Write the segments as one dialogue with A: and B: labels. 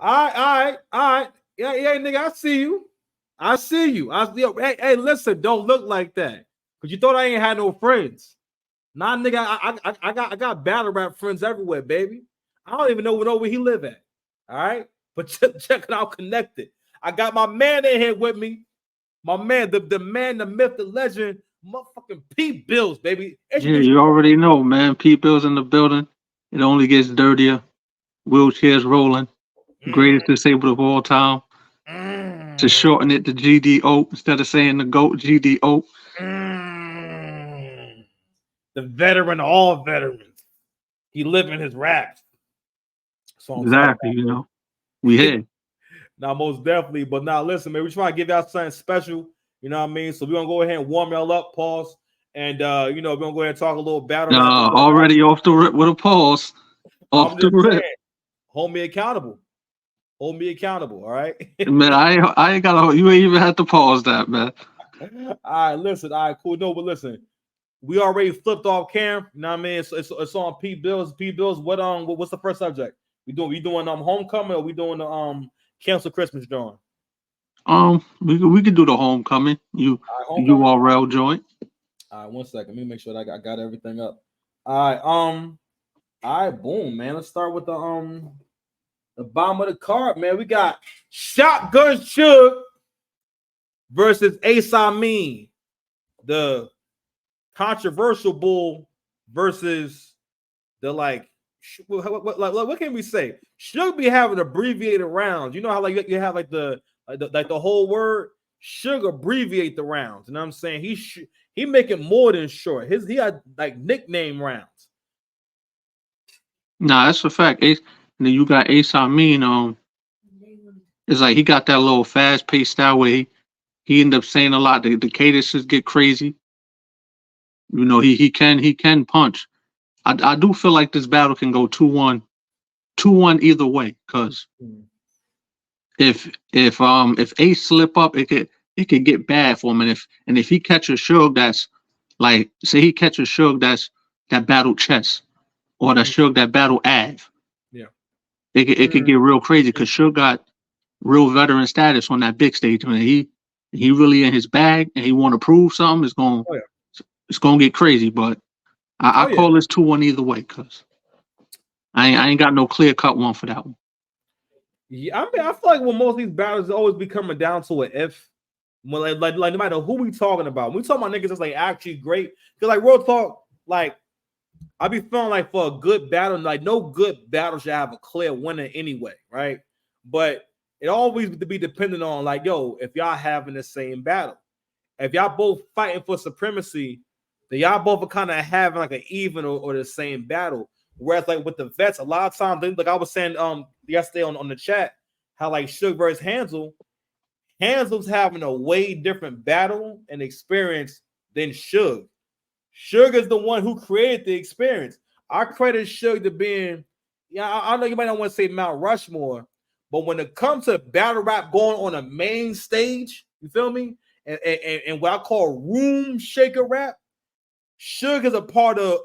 A: All right. Yeah, nigga, I see you. Hey, listen, don't look like that. Cause you thought I ain't had no friends. Nah, nigga, I got battle rap friends everywhere, baby. I don't even know where he live at. All right, but check it out, connected. I got my man in here with me. My man, the man, the myth, the legend, motherfucking Pete Bills, baby.
B: Yeah,
A: Introduce
B: you already know, man. P-Bill's in the building. It only gets dirtier. Wheelchairs rolling.
A: yourself.
B: Greatest disabled of all time. To
A: Mm,
B: shorten it to GDO instead of saying the GOAT, GDO.
A: mm. The veteran, all veterans. He living his raps. That's what I'm talking
B: Exactly, you know. We
A: about.
B: here.
A: Now, most definitely. But now, listen, man, we're trying to give y'all something special. You know what I mean? So we're gonna go ahead and warm y'all up, pause, and we're gonna go ahead and talk a little battle rap, a little
B: Already
A: action.
B: off the rip with a pause. Off
A: I'm
B: the
A: just
B: rip.
A: saying, hold me accountable. Hold me accountable. All right.
B: Man, I ain't gotta you ain't even have to pause that, man.
A: All right. Listen. All right. Cool. No, but listen. We already flipped off cam. You know what I mean? It's on Pete Bills. Pete Bills. What's the first subject? We doing homecoming, or we doing the cancel Christmas drawing?
B: We could do the homecoming.
A: All right,
B: The
A: homecoming.
B: URL joint.
A: All right, 1 second. Let me make sure that I got everything up. All right, all right, boom, man. Let's start with the bottom of the card, man. We got Shotgun Suge versus Ace Amin, the controversial bull versus the what can we say? Suge be having abbreviated rounds. You know how like you have like the whole word. Suge abbreviate the rounds. You know what I'm saying? He make it more than short. He had like nickname rounds.
B: Nah, that's a fact. Ace, and then you got Ace Amin. It's like he got that little fast paced style where he ended up saying a lot. The cadences get crazy. You know, he can punch. I do feel like this battle can go 2-1, 2-1 either way. Cause if Ace slip up, it could get bad for him. And if he catches Suge, that's like say he catches Suge, that battle chess or that
A: Mm,
B: Suge that battle Av.
A: yeah.
B: It could get real crazy because Suge got real veteran status on that big stage. When he really in his bag and he want to prove something,
A: Oh yeah.
B: it's gonna get crazy. But I
A: Oh yeah.
B: call this 2-1 either way because I ain't got no clear cut one for that one.
A: Yeah, I mean, I feel like when most of these battles always be coming down to an if. When like no matter who we talking about, when we talking about niggas that's like actually great. Because like real talk, like I be feeling like for a good battle, like no good battle should have a clear winner anyway, right? But it always be dependent on like, yo, if y'all having the same battle, if y'all both fighting for supremacy, then y'all both are kind of having like an even or the same battle. Whereas like with the vets, a lot of times, like I was saying yesterday on the chat, how like Suge versus Hansel's having a way different battle and experience than Suge. Suge is the one who created the experience. I credit Suge to being, yeah, I know you might not want to say Mount Rushmore, but when it comes to battle rap going on a main stage, you feel me? And what I call room shaker rap, Suge is a part of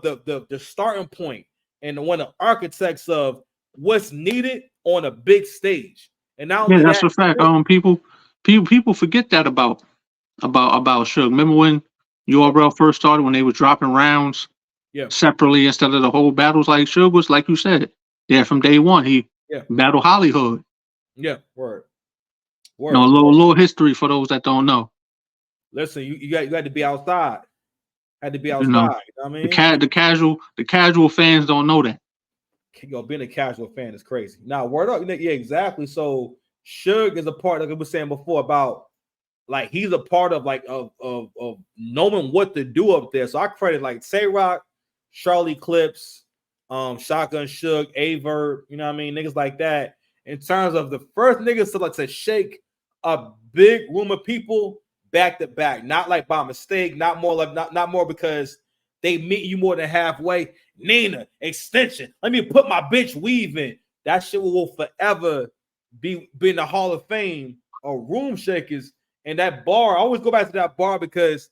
A: the starting point and one of the architects of what's needed on a big stage. And not
B: Yeah,
A: only
B: that's
A: that,
B: a fact. People forget that about Suge. Remember when URL first started when they were dropping rounds
A: yeah,
B: separately instead of the whole battles? Like Suge was like you said, yeah, from day one he
A: yeah,
B: battled Hollywood.
A: yeah, word,
B: You know, a
A: word.
B: little history for those that don't know.
A: Listen, you had to be outside. Had to be
B: You know,
A: outside. You know what I
B: the
A: mean?
B: cat the casual fans don't know that.
A: Yo, being a casual fan is crazy. Now, word up, yeah, exactly. So Suge is a part, like I was saying before, about like he's a part of like of knowing what to do up there. So I credit like Tay Rock, Charlie Clips, Shotgun Suge, Aver, you know what I mean, niggas like that. In terms of the first niggas to like to shake a big room of people back to back, not like by mistake, not more like not more because they meet you more than halfway. Nina, extension. Let me put my bitch weave in. That shit will forever be in the Hall of Fame of room shakers. And that bar, I always go back to that bar because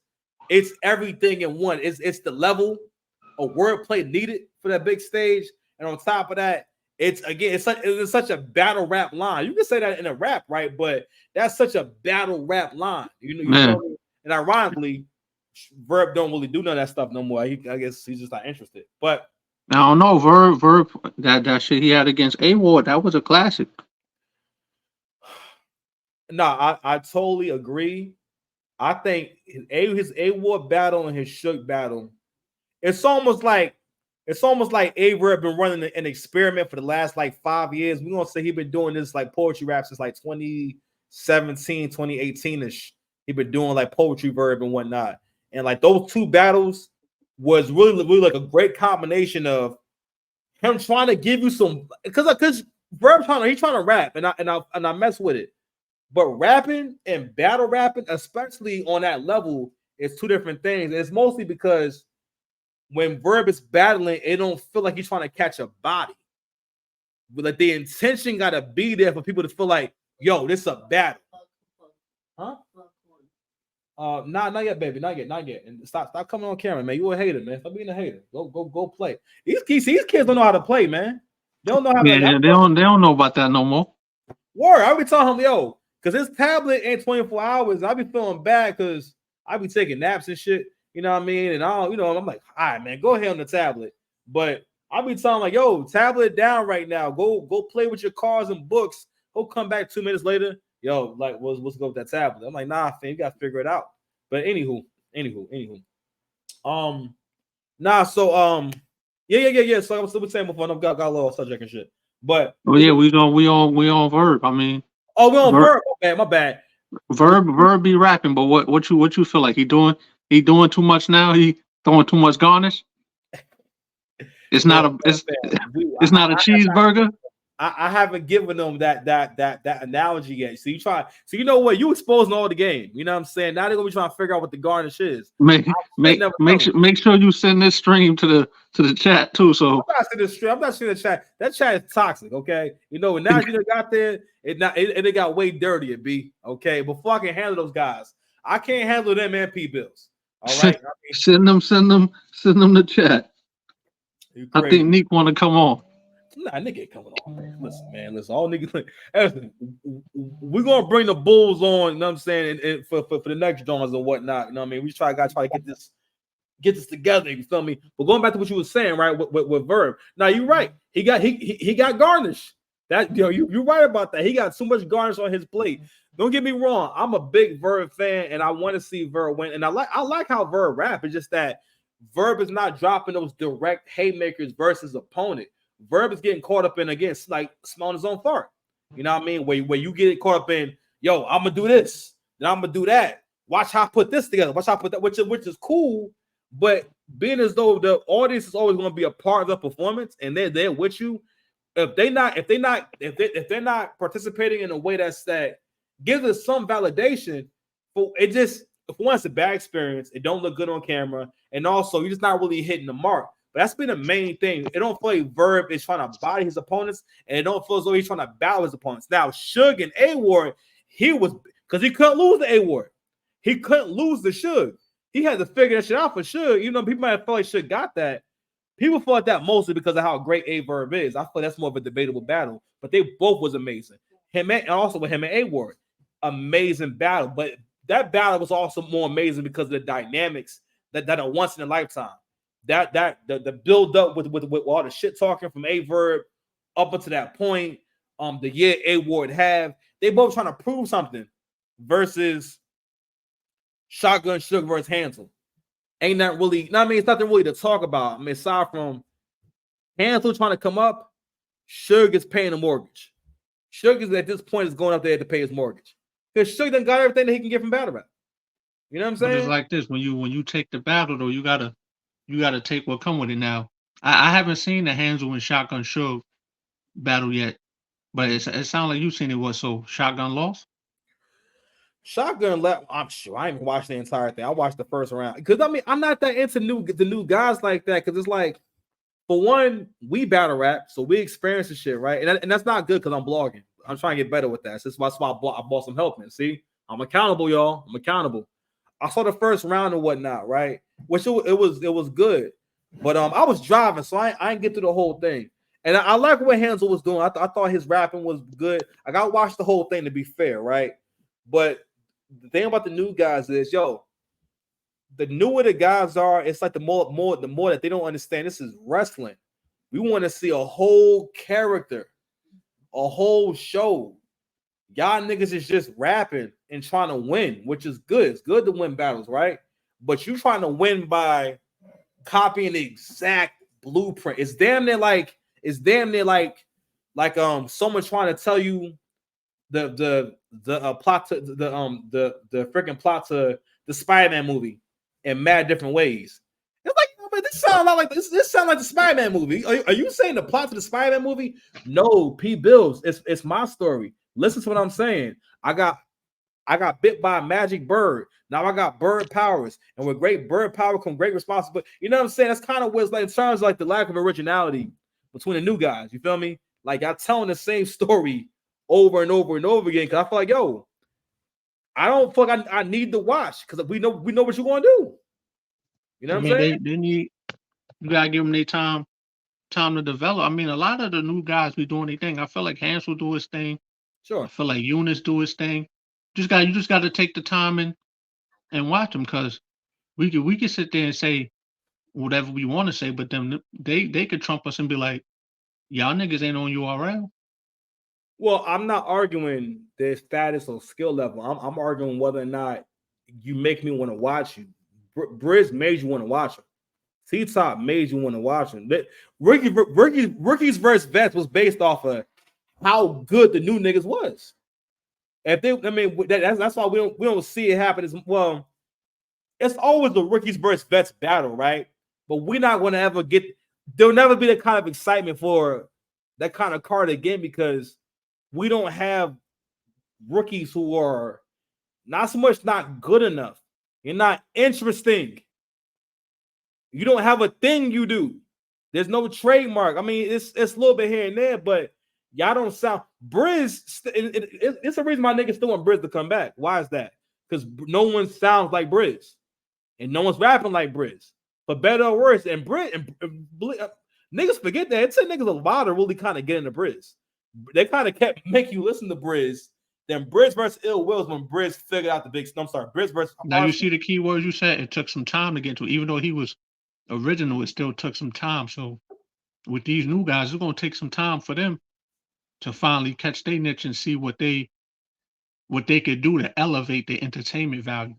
A: it's everything in one. It's the level of wordplay needed for that big stage. And on top of that, it's such a battle rap line. You can say that in a rap, right? But that's such a battle rap line. You feel me? And ironically, Verb don't really do none of that stuff no more. I guess he's just not interested. But
B: I don't know. Verb, that shit he had against A Ward, that was a classic.
A: no, I totally agree. I think his A Ward battle and his Shook battle, it's almost like A-Verb been running an experiment for the last like 5 years. We're gonna say he's been doing this like poetry rap since like 2017, 2018-ish. He been doing like poetry verb and whatnot. And like those two battles was really like a great combination of him trying to give you some because Verb he's trying to rap and I mess with it. But rapping and battle rapping, especially on that level, is two different things. And it's mostly because when Verb is battling, it don't feel like he's trying to catch a body. But like the intention gotta be there for people to feel like, yo, this is a battle. Huh? Not yet, baby. Not yet. And stop coming on camera, man. You a hater, man. Stop being a hater. Go play. These kids don't know how to play, man. They don't know how to
B: they don't know about that no more.
A: Word, I be telling him, yo, because his tablet ain't 24 hours. I be feeling bad because I be taking naps and shit. You know what I mean? And I'm like, all right, man, go ahead on the tablet. But I be telling like, yo, tablet down right now. Go play with your cars and books. Go come back 2 minutes later. Yo, like, let's go with that tablet. I'm like, nah, fam, you gotta figure it out. But anywho. Yeah. So I was still saying before, I got a little subject and shit. But
B: we on Verb. I mean,
A: we on Verb. My bad.
B: Verb be rapping, but what you feel like he doing too much now? He throwing too much garnish. It's not a cheeseburger.
A: I haven't given them that analogy yet. So you know what? You exposing all the game. You know what I'm saying? Now they're gonna be trying to figure out what the garnish is.
B: Make sure you send this stream to the chat too. So
A: I'm not seeing the stream. I'm not seeing the chat. That chat is toxic. Okay, now you got there. It got way dirtier. B. Okay, before I can handle those guys, I can't handle them MP bills. All right,
B: send them the chat. I think Nick want to come on.
A: Nah, nigga ain't coming on, man. Listen. All niggas, we're gonna bring the Bulls on, you know what I'm saying, and for the next Jones and whatnot. You know what I mean? We try to get this together, you feel me? But going back to what you were saying, right, with Verb. Now you're right. He got garnish. That you're right about that. He got too much garnish on his plate. Don't get me wrong. I'm a big Verb fan, and I want to see Verb win. And I like how Verb rap. It's just that Verb is not dropping those direct haymakers versus opponent. Verb is getting caught up in against like smelling his own fart. You know what I mean? Where you get caught up in, yo, I'm gonna do this, then I'm gonna do that. Watch how I put this together. Watch how I put that, which is cool. But being as though the audience is always going to be a part of the performance, and they're there with you. If they're not participating in a way that gives us some validation, for it just for one, it's a bad experience. It don't look good on camera, and also you're just not really hitting the mark. But that's been the main thing. It don't feel like Verb is trying to body his opponents, and it don't feel as though he's trying to battle his opponents. Now, Suge and A-Ward, he was because he couldn't lose the A-Ward. He couldn't lose the Suge. He had to figure that shit out for Suge. Even though people might have felt like Suge got that, people thought that mostly because of how great A-Verb is. I feel that's more of a debatable battle, but they both was amazing. And also with him and A-Ward, amazing battle. But that battle was also more amazing because of the dynamics that are once in a lifetime. The build up with all the shit talking from A-Verb up until that point, the year A-Ward have, they both trying to prove something versus Shotgun Suge versus Hansel. Ain't that really, it's nothing really to talk about. I mean, aside from Hansel trying to come up, Suge is paying the mortgage. Suge is at this point is going up there to pay his mortgage. Because Suge done got everything that he can get from battle rap. You know what I'm saying?
B: But it's like this. When you take the battle though, you gotta take what come with it now. I haven't seen the Hansel and Shotgun Suge battle yet. But it sounds like you've seen it. What, so Shotgun lost?
A: Shotgun left. I'm sure I didn't watch the entire thing. I watched the first round because I'm not that into the new guys like that. Because it's like, for one, we battle rap, so we experience the shit, right? And that's not good because I'm blogging. I'm trying to get better with that. So that's why I bought some help. Man, see, I'm accountable, y'all. I'm accountable. I saw the first round and whatnot, right? Which it was good, but I was driving, so I didn't get through the whole thing. And I like what Hansel was doing. I thought his rapping was good. I got to watch the whole thing to be fair, right? But the thing about the new guys is, the newer the guys are, it's like the more that they don't understand. This is wrestling. We want to see a whole character, a whole show. Y'all niggas is just rapping and trying to win, which is good. It's good to win battles, right? But you trying to win by copying the exact blueprint. It's damn near like someone trying to tell you the plot to the freaking plot to the Spider-Man movie in mad different ways. It's like, man, this sounds like this sounds like the Spider-Man movie. Are you saying the plot to the Spider-Man movie? No, P. Bills. It's my story. Listen to what I'm saying. I got bit by a magic bird. Now I got bird powers, and with great bird power come great responsibility. You know what I'm saying? That's kind of what it's like in terms of like the lack of originality between the new guys. You feel me? Like y'all telling the same story over and over and over again. Cause I feel like, I don't feel like I need to watch because we know what you're gonna do. You know what I'm saying?
B: They need, you gotta give them their time to develop. I mean, a lot of the new guys be doing their thing. I feel like Hansel do his thing.
A: Sure.
B: I feel like Eunice do his thing. You just got to take the time and watch them, because we could sit there and say whatever we want to say, but then they could trump us and be like, y'all niggas ain't on URL.
A: Well, I'm not arguing their status or skill level. I'm arguing whether or not you make me want to watch you. Briz made you want to watch him. T-Top made you want to watch him. Rookies versus Vets was based off of how good the new niggas was. That's why we don't see it happen as well. It's always the Rookies versus Vets battle, right? But we're not going to ever get. There'll never be that kind of excitement for that kind of card again because we don't have rookies who are not so much not good enough. You're not interesting. You don't have a thing you do. There's no trademark. I mean, it's a little bit here and there, but y'all don't sound. Briz, it's the reason my niggas still want Briz to come back. Why is that? Because no one sounds like Briz, and no one's rapping like Briz, for better or worse. And Briz, niggas forget that it took niggas a while to really kind of get into Briz. They kind of kept make you listen to Briz. Then Briz versus Ill Wills when Briz figured out the big. I'm sorry, Briz versus.
B: Now you see the key words you said. It took some time to get to. Even though he was original, it still took some time. So with these new guys, it's gonna take some time for them to finally catch their niche and see what they could do to elevate their entertainment value.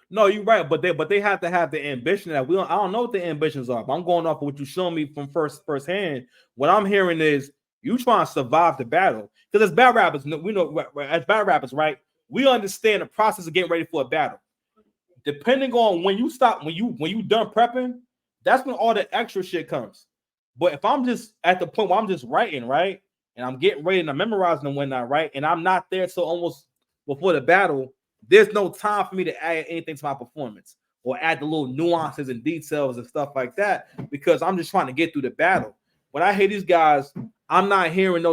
A: No, you're right, but they have to have the ambition that I don't know what the ambitions are. But I'm going off of what you showed me from firsthand. What I'm hearing is you trying to survive the battle. Because as bad rappers, we know as bad rappers, right? We understand the process of getting ready for a battle. Depending on when you stop, when you done prepping, that's when all the extra shit comes. But if I'm just at the point where I'm just writing, right, and I'm getting ready and I'm memorizing and whatnot, right, and I'm not there till almost before the battle, there's no time for me to add anything to my performance or add the little nuances and details and stuff like that because I'm just trying to get through the battle. When I hear these guys, I'm not hearing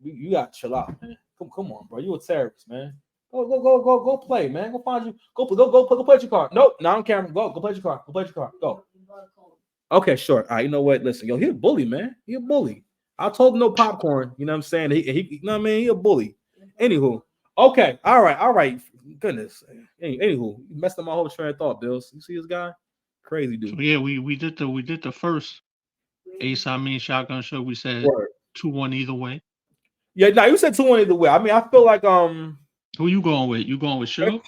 A: you got to chill out, man. Come on, bro. You a terrorist, man. Go play, man. Go find you. Go play your card. Nope, not on camera. Go play your card. Go play your card. Go. Okay, sure. All right, you know what? Listen, he a bully, man. He a bully. I told him no popcorn. You know what I'm saying? He you know what I mean? He a bully. Anywho, okay, all right. Goodness. Anywho, you messed up my whole train of thought, Bills. You see this guy? Crazy dude.
B: So yeah, we did the first Ace I Mean Shotgun show. We said 2-1 either way.
A: Yeah, no, you said 2-1 either way. I mean, I feel like
B: who you going with? You going with Suge?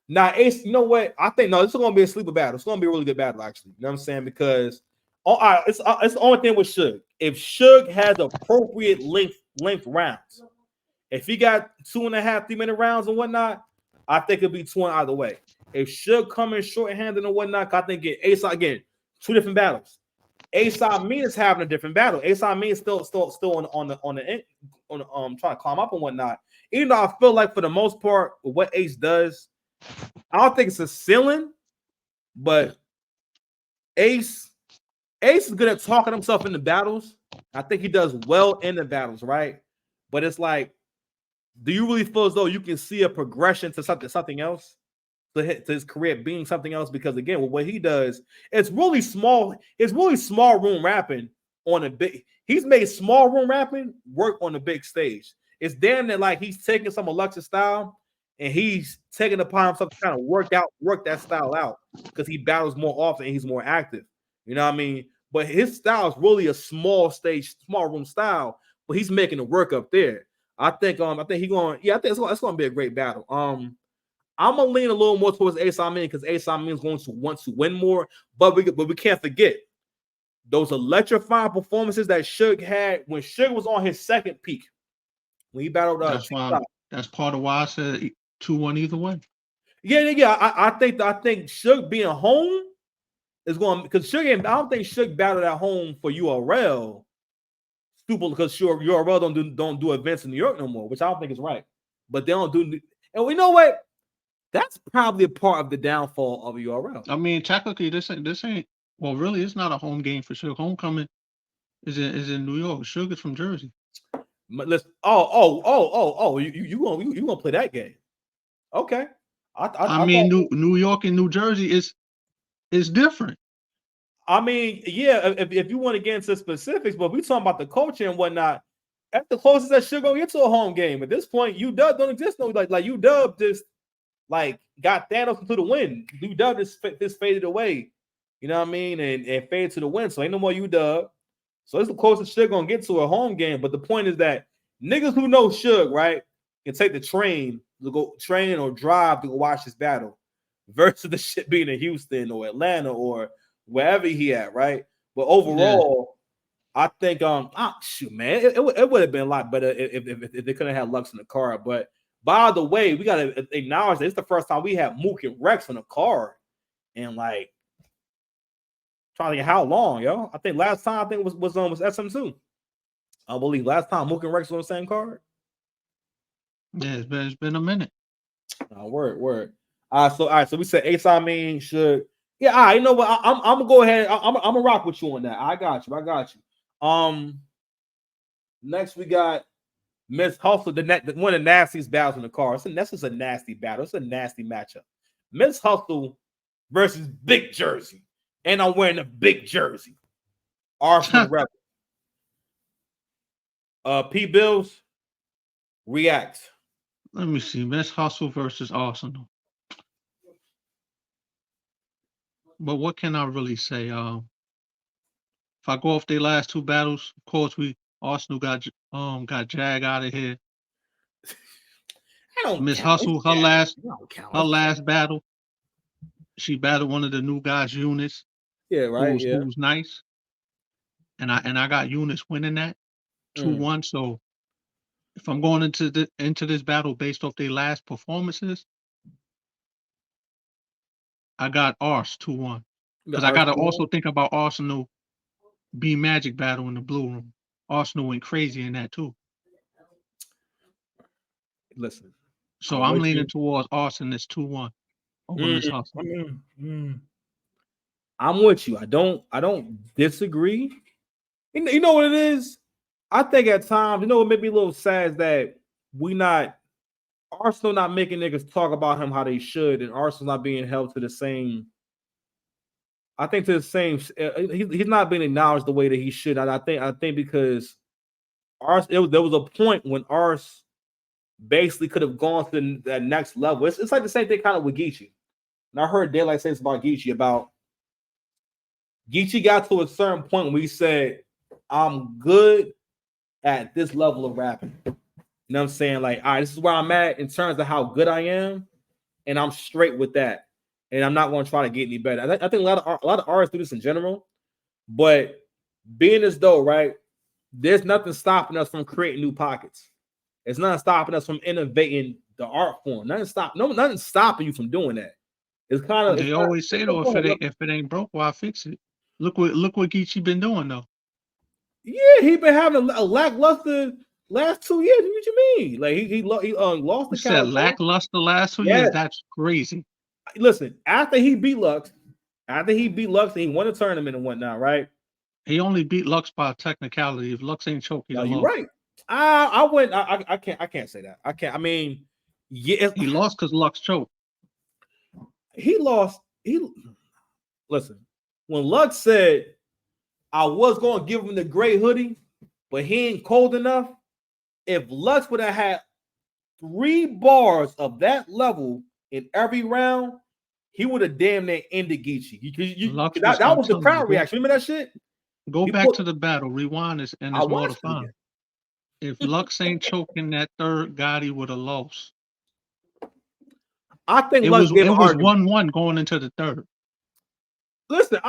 A: Nah, Ace, you know what? I think this is gonna be a sleeper battle. It's gonna be a really good battle, actually. You know what I'm saying? Because it's the only thing with Suge. If Suge has appropriate length rounds, if he got 2.5, 3 minute rounds and whatnot, I think it'll be 2 either way. If Suge come in short-handed and whatnot, I think Ace again, 2 different battles. Ace Amin is having a different battle. Ace Amin is still on the trying to climb up and whatnot. Even though I feel like for the most part, with what Ace does, I don't think it's a ceiling, but Ace is good at talking himself into battles. I think he does well in the battles, right? But it's like, do you really feel as though you can see a progression to something else? To his career being something else? Because again, with what he does, it's really small room rapping on a big. he's made small room rapping work on the big stage. It's damn that like he's taking some Alexis style and he's taking upon himself to kind of work that style out because he battles more often and he's more active. You know what I mean? But his style is really a small stage, small room style, but he's making it work up there. I think he going, yeah, I think it's going to be a great battle. I'm gonna lean a little more towards Ace Amin because Ace Amin is going to want to win more, but we can't forget those electrifying performances that Suge had when Suge was on his second peak when he battled.
B: That's part of why I said 2-1 either way.
A: Yeah. I think Suge being home is going because Suge. I don't think Suge battled at home for URL. Stupid because URL don't do events in New York no more, which I don't think is right. But they don't do, and we know what. That's probably a part of the downfall of URL.
B: I mean, technically, this ain't. Well, really, it's not a home game for Suge. Homecoming is in New York. Suge is from Jersey.
A: Let's. You gonna play that game? Okay.
B: I mean, New York and New Jersey is different.
A: I mean, yeah. If you want to get into specifics, but we talking about the culture and whatnot. That's the closest that Suge gonna get to a home game. At this point, UW don't exist. No, like UW just. Like got Thanos into the wind. UW just faded away. You know what I mean? And faded to the wind. So ain't no more UW. So it's the closest Suge gonna get to a home game. But the point is that niggas who know Suge, right, can take the train to go train or drive to go watch this battle versus the shit being in Houston or Atlanta or wherever he at, right? But overall, I think shoot, man, it would have been a lot better if they couldn't have Lux in the car. But by the way, we gotta acknowledge that it's the first time we have Mook and Rex on the card, and like trying to think how long, yo. I think last time was SM2. I believe last time Mook and Rex was on the same card.
B: Yeah, it's been a minute.
A: Word. All right, so we said Ace Amin should. Yeah, all right, you know what? I'm gonna go ahead. I'm gonna rock with you on that. I got you. Next we got Miss Hustle, one of the nastiest battles in the car. That's just a nasty battle. It's a nasty matchup. Miss Hustle versus Big Jersey. And I'm wearing a big jersey. Arsenal Rebel. P. Bills, react.
B: Let me see. Miss Hustle versus Arsenal. But what can I really say? If I go off their last two battles, of course Arsenal got Jag out of here. Miss Hustle, her last battle, she battled one of the new guys, Eunice.
A: Yeah, right.
B: Who's nice. And I got Eunice winning that 2-1. So if I'm going into this battle based off their last performances, I got Ars 2-1. Because I gotta also think about Arsenal B Magic battle in the Blue Room. Arsenal went crazy in that too.
A: Listen.
B: So I'm leaning towards Arsenal 2-1 over Miss Hustle.
A: I'm with you. I don't disagree. You know what it is? I think at times, you know what made me a little sad is that Arsenal not making niggas talk about him how they should, and Arsenal not being held to the same. I think to the same. He's not being acknowledged the way that he should. I think because there was a point when Ars basically could have gone to that next level. It's like the same thing kind of with Geechee. And I heard Daylight say this about Geechee about Geechee got to a certain point when he said, I'm good at this level of rapping. You know what I'm saying? Like, all right, this is where I'm at in terms of how good I am, and I'm straight with that. And I'm not going to try to get any better. I think a lot of artists do this in general, but being as though, right, there's nothing stopping us from creating new pockets. It's nothing stopping us from innovating the art form. Nothing stopping you from doing that. It's kind of
B: they always say though, if it ain't broke, why fix it? Look what Geechee been doing though.
A: Yeah, he been having a lackluster last 2 years. What you mean? Like he lost the
B: said lackluster last 2 years. That's crazy.
A: Listen, after he beat Lux, and he won a tournament and whatnot, right?
B: He only beat Lux by technicality. If Lux ain't choke, he's
A: you're right. I can't say that. I can't. I mean, yeah,
B: he lost because Lux choked.
A: He lost. Listen. When Lux said I was going to give him the gray hoodie, but he ain't cold enough. If Lux would have had 3 bars of that level in every round, he would have damn near ended Geechee.
B: Lux was,
A: That
B: I'm
A: was the
B: telling you,
A: crowd reaction. Remember that shit?
B: go back to the battle, rewind this, and
A: I
B: it's more to
A: watched it
B: find.
A: again.
B: If Lux ain't choking that third, Gotti would have lost.
A: I think
B: It
A: Lux
B: was
A: gave an argument.
B: 1-1 going into the third.
A: Listen,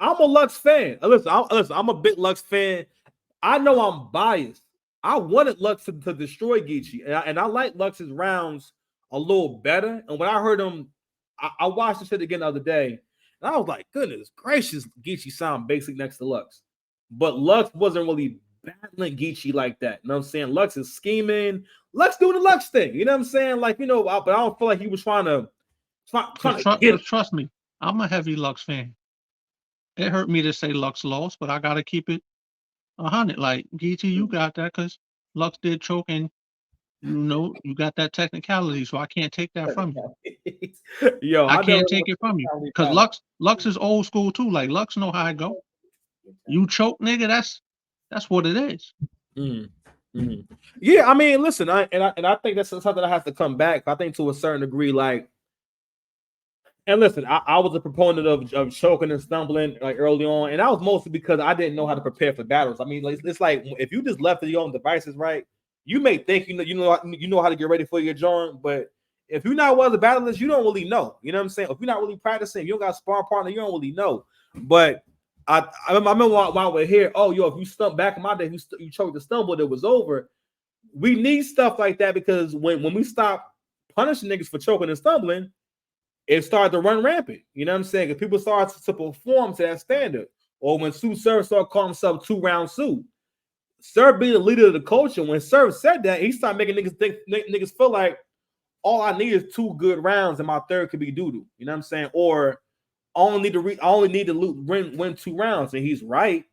A: I'm a Lux fan. I'm a big Lux fan. I know I'm biased. I wanted Lux to destroy Geechee, and I like Lux's rounds a little better. And when I heard him, I watched the shit again the other day, and I was like, goodness gracious, Geechee sound basic next to Lux. But Lux wasn't really battling Geechee like that. You know what I'm saying? Lux is scheming. Lux doing the Lux thing. You know what I'm saying? Like, but I don't feel like he was trying to get.
B: Trust me, I'm a heavy Lux fan. It hurt me to say Lux lost, but I gotta keep it 100. Like, Geechee, you got that because Lux did choke, and you got that technicality, so I can't take that from you.
A: Yo,
B: I can't take it from you because Lux is old school too. Like, Lux know how it go. You choke, nigga. That's what it is.
A: Yeah, I mean, listen, I think that's something that has to come back. I think to a certain degree, like, and listen, I was a proponent of choking and stumbling like early on, and that was mostly because I didn't know how to prepare for battles. I mean, it's like if you just left to your own devices, right? You may think you know how to get ready for your joint, but if you're not one of the battlers, you don't really know. You know what I'm saying? If you're not really practicing, you don't got a sparring partner, you don't really know. But I remember while we're here, oh, yo, if you stump back in my day, you choked the stumble, it was over. We need stuff like that because when we stop punishing niggas for choking and stumbling, it started to run rampant. You know what I'm saying? Because people started to perform to that standard. Or when Sue Surf started calling himself 2-round Sue. Surf being the leader of the culture. When Surf said that, he started making niggas feel like all I need is 2 good rounds and my third could be doo-doo. You know what I'm saying? Or I only need to win 2 rounds. And he's right.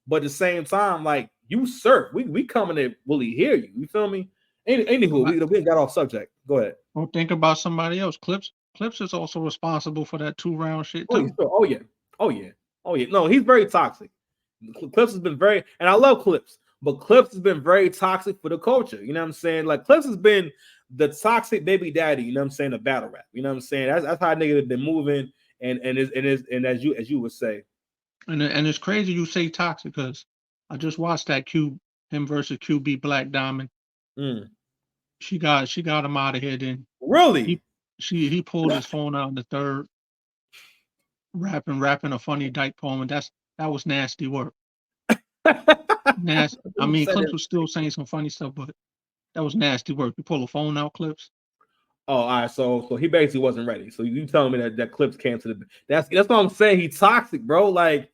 A: But at the same time, like, you Surf, we coming to really hear you. You feel me? Anywho, we got off subject. Go ahead.
B: Don't think about somebody else. Clips is also responsible for that 2-round shit too.
A: Oh yeah. No, he's very toxic. Clips has been very, and I love Clips, but Clips has been very toxic for the culture. You know what I'm saying? Like, Clips has been the toxic baby daddy. You know what I'm saying? The battle rap. You know what I'm saying? That's how niggas have been moving, and as you would say.
B: And it's crazy you say toxic because I just watched that him versus QB Black Diamond. She got him out of here. Then
A: really,
B: he pulled his phone out in the third, rapping a funny dyke poem, and that was nasty work. Nasty. I mean, Clips was still saying some funny stuff, but that was nasty work. You pull a phone out, Clips.
A: Oh, all right. So he basically wasn't ready. So you telling me that Clips came to the that's what I'm saying. He's toxic, bro. Like,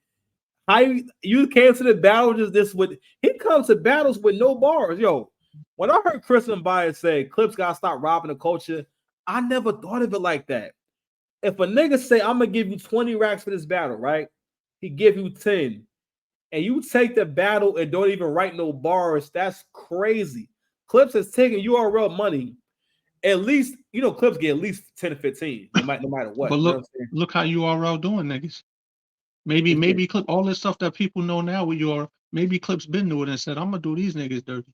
A: how you came to the battle just this with he comes to battles with no bars. Yo, when I heard Chris and Bias say Clips gotta stop robbing the culture, I never thought of it like that. If a nigga say I'm gonna give you 20 racks for this battle, right? He give you 10, and you take the battle and don't even write no bars, that's crazy. Clips has taken URL money. At least, Clips get at least 10 to 15, no matter what.
B: But look how URL doing, niggas. Maybe Clip all this stuff that people know now with maybe Clips been doing it and said, I'm gonna do these niggas dirty.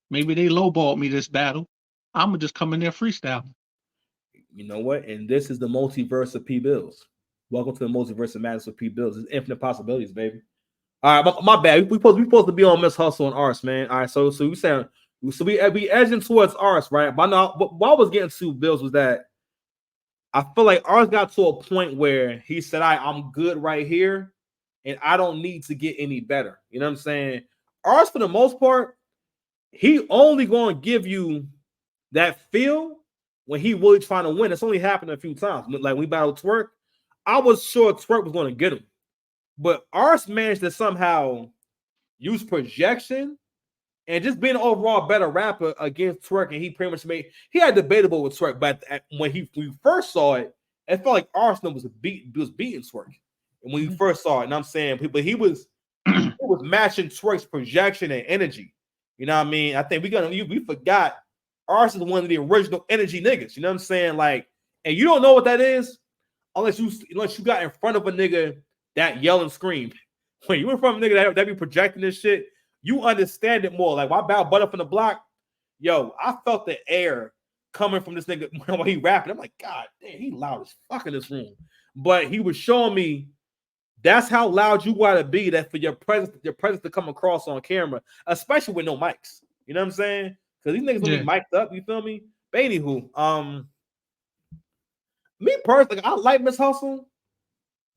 B: Maybe they lowballed me this battle. I'm gonna just come in there freestyling.
A: You know what? And this is the multiverse of P Bills. Welcome to the multiverse of madness with P Bills. There's infinite possibilities, baby. All right, my bad. We supposed to be on Miss Hustle and Arts, man. All right, so we saying we edging towards Arts, right? But now, what I was getting to Bills was that I feel like Arts got to a point where he said, I'm good right here, and I don't need to get any better. You know what I'm saying? Arts, for the most part, he only going to give you that feel when he really trying to win. It's only happened a few times. Like, we battled Twerk, I was sure Twerk was going to get him. But Arts managed to somehow use projection and just being an overall better rapper against Twerk. And he pretty much he had debatable with Twerk, but when we first saw it, it felt like Arsenal was beating Twerk. And when you first saw it, and I'm saying, but he was matching Twerk's projection and energy. You know what I mean? I think we forgot Arsenal is one of the original energy niggas. You know what I'm saying? Like, and you don't know what that is unless you got in front of a nigga that yell and scream. When you in front of a nigga that be projecting this shit, you understand it more. Like, my bad butt up in the block, yo, I felt the air coming from this nigga when he rapping. I'm like, God damn, he loud as fuck in this room. But he was showing me that's how loud you gotta be that for your presence to come across on camera, especially with no mics. You know what I'm saying? Because these niggas gonna be
B: Yeah.
A: mic'd up. You feel me? But anywho, me personally, I like Miss Hustle,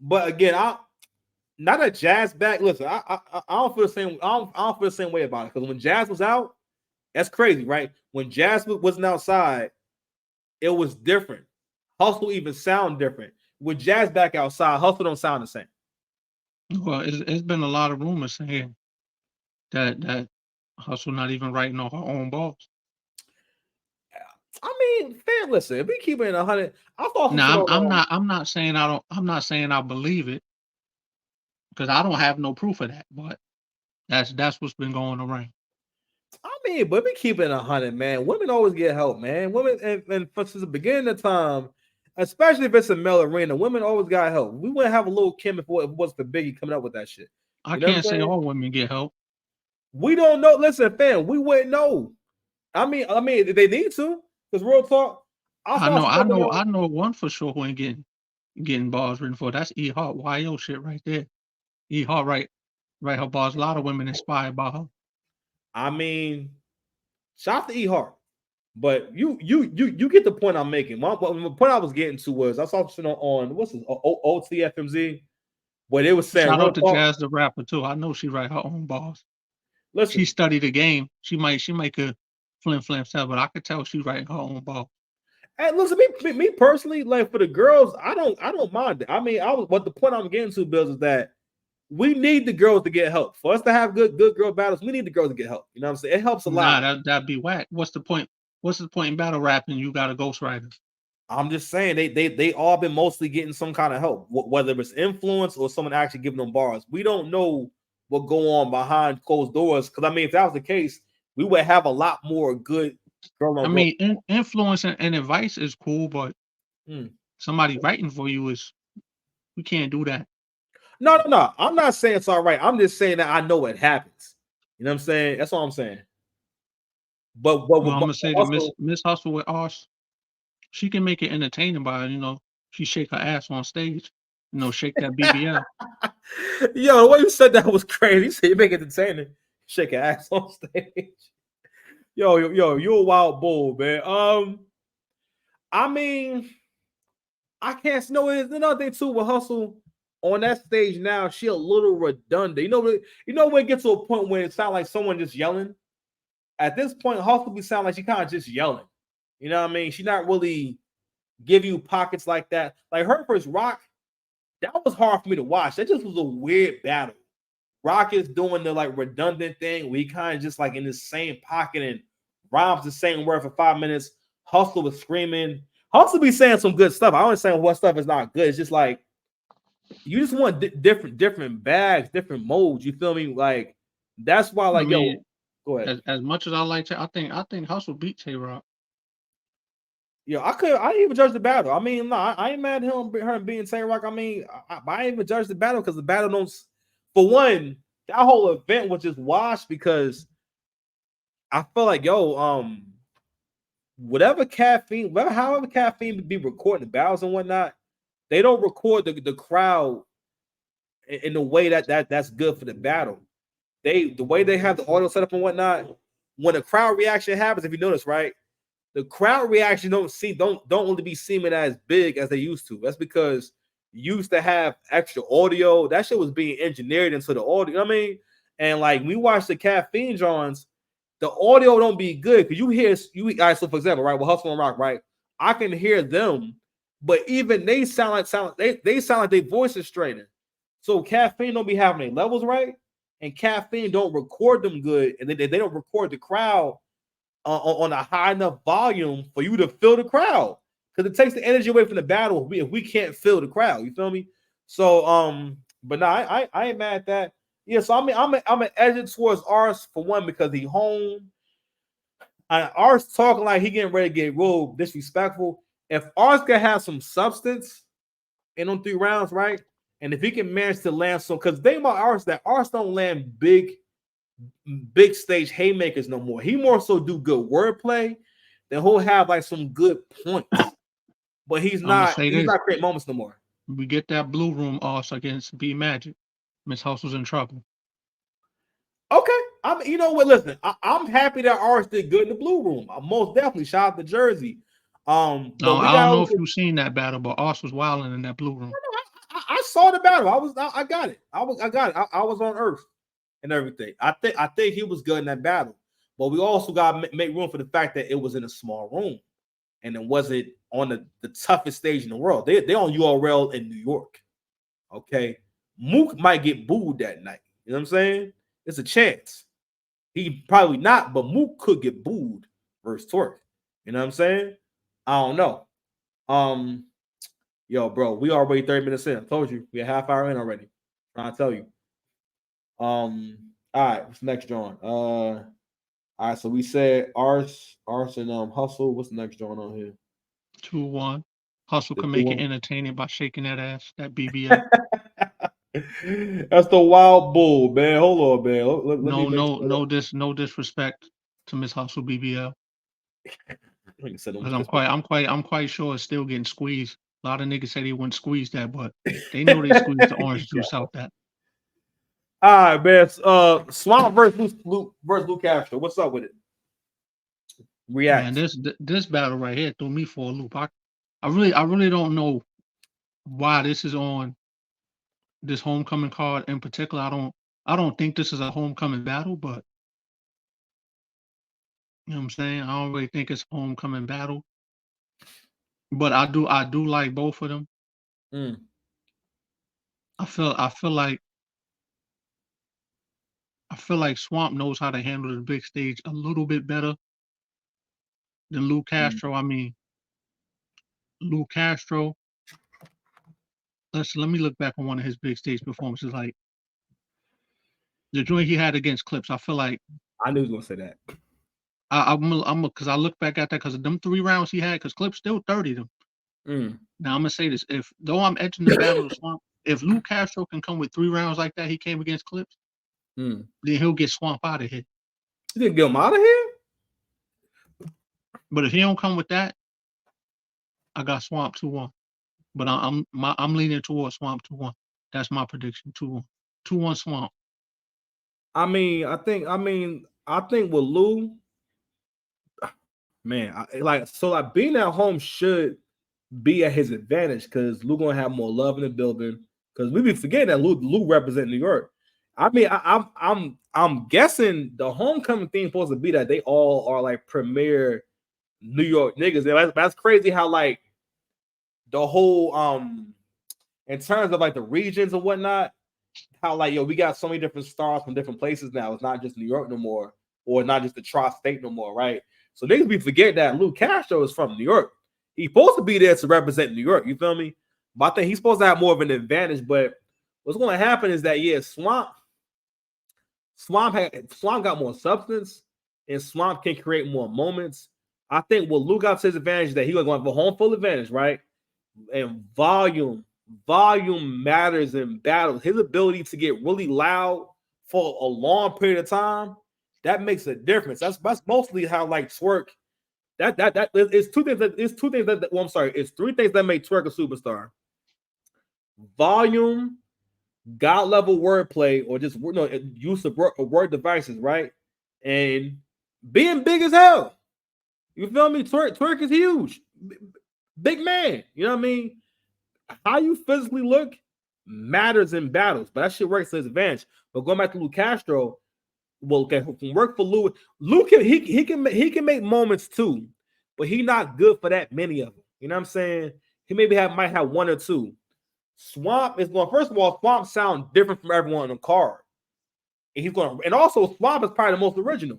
A: but again, I not a Jazz back. Listen, I don't feel the same. I don't feel the same way about it because when Jazz was out, that's crazy, right? When Jazz wasn't outside, it was different. Hustle even sound different. With Jazz back outside, Hustle don't sound the same.
B: Well, it's been a lot of rumors saying that Hustle not even writing on her own balls.
A: I mean, fair listen. If we keep it in 100, I thought some shit
B: Now
A: on.
B: I'm not saying I don't I'm not saying I believe it because I don't have no proof of that, but that's what's been going around.
A: I mean, but we keep it 100, man. Women always get help, man. Women, and since the beginning of time, especially if it's a male arena, women always got help. We wouldn't have a little Kim if it wasn't for Biggie coming up with that shit.
B: I
A: You know what I'm
B: can't say
A: saying?
B: all women get help.
A: We don't know. Listen, fam, we wouldn't know. I mean, they need to, because real talk, I saw some stuff
B: I know one for sure who ain't getting bars written for. That's E Hart YO shit right there. E Hart right her bars. A lot of women inspired by her.
A: I mean, shout out to E Hart. But you get the point I'm making. The point I was getting to was I saw something on what's this OTFMZ where they was saying
B: Shout
A: real
B: out to
A: talk.
B: Jazz the rapper too. I know she write her own bars. She
A: Listen,
B: studied the game. She might could flim flam stuff, but I could tell she writing her own ball.
A: and listen, me personally, like for the girls, I don't mind it. I mean, I was what the point I'm getting to, Bills, is that we need the girls to get help. For us to have good girl battles, we need the girls to get help. You know what I'm saying? It helps a
B: Nah,
A: lot.
B: that'd be whack. What's the point? What's the point in battle rapping? You got a ghostwriter.
A: I'm just saying they all been mostly getting some kind of help, whether it's influence or someone actually giving them bars. We don't know what go on behind closed doors. Because I mean, if that was the case, we would have a lot more good girl
B: I
A: on girl.
B: mean, influence and advice is cool, but
A: Hmm.
B: somebody writing for you is we can't do that.
A: No. I'm not saying it's all right. I'm just saying that I know it happens. You know what I'm saying? That's all I'm saying.
B: Well, I'm
A: But
B: gonna say that
A: also,
B: Miss Hustle with Osh, she can make it entertaining by she shake her ass on stage, shake that BBL.
A: yo, the way you said that was crazy. You said you make it entertaining. Shake your ass on stage. Yo, you a wild bull, man. I mean, I can't know it. Another thing too with Hustle on that stage now, she a little redundant. When it gets to a point where it sounds like someone just yelling. At this point, Hustle be sound like she kind of just yelling. You know what I mean? She not really give you pockets like that. Like her first rock, that was hard for me to watch. That just was a weird battle. Rock is doing the like redundant thing where he kind of just like in the same pocket and rhymes the same word for 5 minutes. Hustle was screaming. Hustle be saying some good stuff. I don't understand what stuff is not good. It's just like you just want different bags, different modes. You feel me? Like that's why,
B: I
A: like,
B: mean,
A: yo, go ahead.
B: as much as I like to, I think Hustle beat Tay Rock.
A: Yo, I didn't even judge the battle. I mean, no, I ain't mad at her being Saint Rock. I mean, I didn't even judge the battle because the battle don't. For one, that whole event was just washed because I feel like however caffeine be recording the battles and whatnot, they don't record the crowd in the way that's good for the battle. The way they have the audio set up and whatnot, when the crowd reaction happens, if you notice, right, the crowd reaction don't only be seeming as big as they used to. That's because you used to have extra audio. That shit was being engineered into the audio. You know what I mean? And like we watch the caffeine Johns, the audio don't be good because you all right, so for example, right, with Hustle and Rock, right? I can hear them, but even they they sound like their voice is straining. So caffeine don't be having their levels right, and caffeine don't record them good, and they don't record the crowd on a high enough volume for you to feel the crowd because it takes the energy away from the battle if we can't feel the crowd. You feel me? So but no, I ain't mad at that. Yeah, so I mean I'm an edge it towards ours for one because he home. Ours talking like he getting ready to get real disrespectful. If ours can have some substance in them 3 rounds, right? And if he can manage to land some, because they about ours that ours don't land big big stage haymakers no more. He more so do good wordplay. Then he'll have like some good points, but he's
B: I'm gonna
A: not
B: say this:
A: creating moments no more.
B: we get that blue room also against B Magic. Miss Hustle's in trouble.
A: Okay, you know what? Listen, I'm happy that Ars did good in the blue room. Most definitely shout out to Jersey. But we
B: I
A: got.
B: don't know if you've seen that battle, but Ars was wilding in that blue room.
A: I saw the battle. I got it. I got it. I was on Earth and everything. I think he was good in that battle. But we also got to make room for the fact that it was in a small room, and it wasn't on the toughest stage in the world. They on URL in New York. Okay, Mook might get booed that night. You know what I'm saying? It's a chance. He probably not, but Mook could get booed versus Twerk. You know what I'm saying? I don't know. Yo, bro, we already 30 minutes in. I told you we a half hour in already. I'm trying to tell you. All right, what's next, John? All right, so we said Ars and Hustle. What's the next John on here?
B: 2-1. Hustle can make it entertaining by shaking that ass, that BBL.
A: That's the wild bull, man. Hold on, man.
B: No disrespect to Miss Hustle BBL.
A: Because
B: I'm quite sure it's still getting squeezed. A lot of niggas say they wouldn't squeeze that, but they know they squeezed the orange juice out that.
A: All right, man. Swamp versus Luke Castro. What's up with it? React.
B: Man, this battle right here threw me for a loop. I really don't know why this is on this homecoming card in particular. I don't think this is a homecoming battle, but you know what I'm saying? I don't really think it's a homecoming battle. But I do like both of them. I feel like Swamp knows how to handle the big stage a little bit better than Luke Castro. I mean, Luke Castro. Let me look back on one of his big stage performances, like the joint he had against Clips. I feel like
A: I knew he was gonna say that.
B: I'm because I look back at that because of them 3 rounds he had, because Clips still 30 them. Now I'm gonna say this: though I'm edging the battle to Swamp, if Luke Castro can come with 3 rounds like that he came against Clips, then he'll get Swamp out of here.
A: You didn't get him out of here?
B: But if he don't come with that, I got Swamp 2-1. But I'm leaning towards Swamp 2-1. That's my prediction. 2-1. 2-1 Swamp.
A: I think with Lou, man, being at home should be at his advantage because Lou gonna have more love in the building. Because we be forgetting that Lou represent New York. I mean, I'm guessing the homecoming thing supposed to be that they all are like premier New York niggas. That's crazy how like the whole in terms of like the regions and whatnot, how like we got so many different stars from different places now. It's not just New York no more, or not just the tri-state no more, right? So niggas be forget that Luke Castro is from New York. He's supposed to be there to represent New York. You feel me? But I think he's supposed to have more of an advantage. But what's going to happen is that Swamp got more substance, and Swamp can create more moments. I think what Luke got to his advantage is that he's going to have a home field advantage, right? And volume matters in battles. His ability to get really loud for a long period of time, that makes a difference. That's mostly how like Twerk. It's two things it's 3 things that make Twerk a superstar: volume, God level wordplay, or just use of word devices, right? And being big as hell. You feel me? Twerk is huge, big man. You know what I mean? How you physically look matters in battles, but that shit works to his advantage. But going back to Luke Castro, well, okay, can work for Lou. Lou can make moments too, but he not good for that many of them. You know what I'm saying? He might have 1 or 2. Swamp is going. First of all, Swamp sound different from everyone on the card, and also Swamp is probably the most original.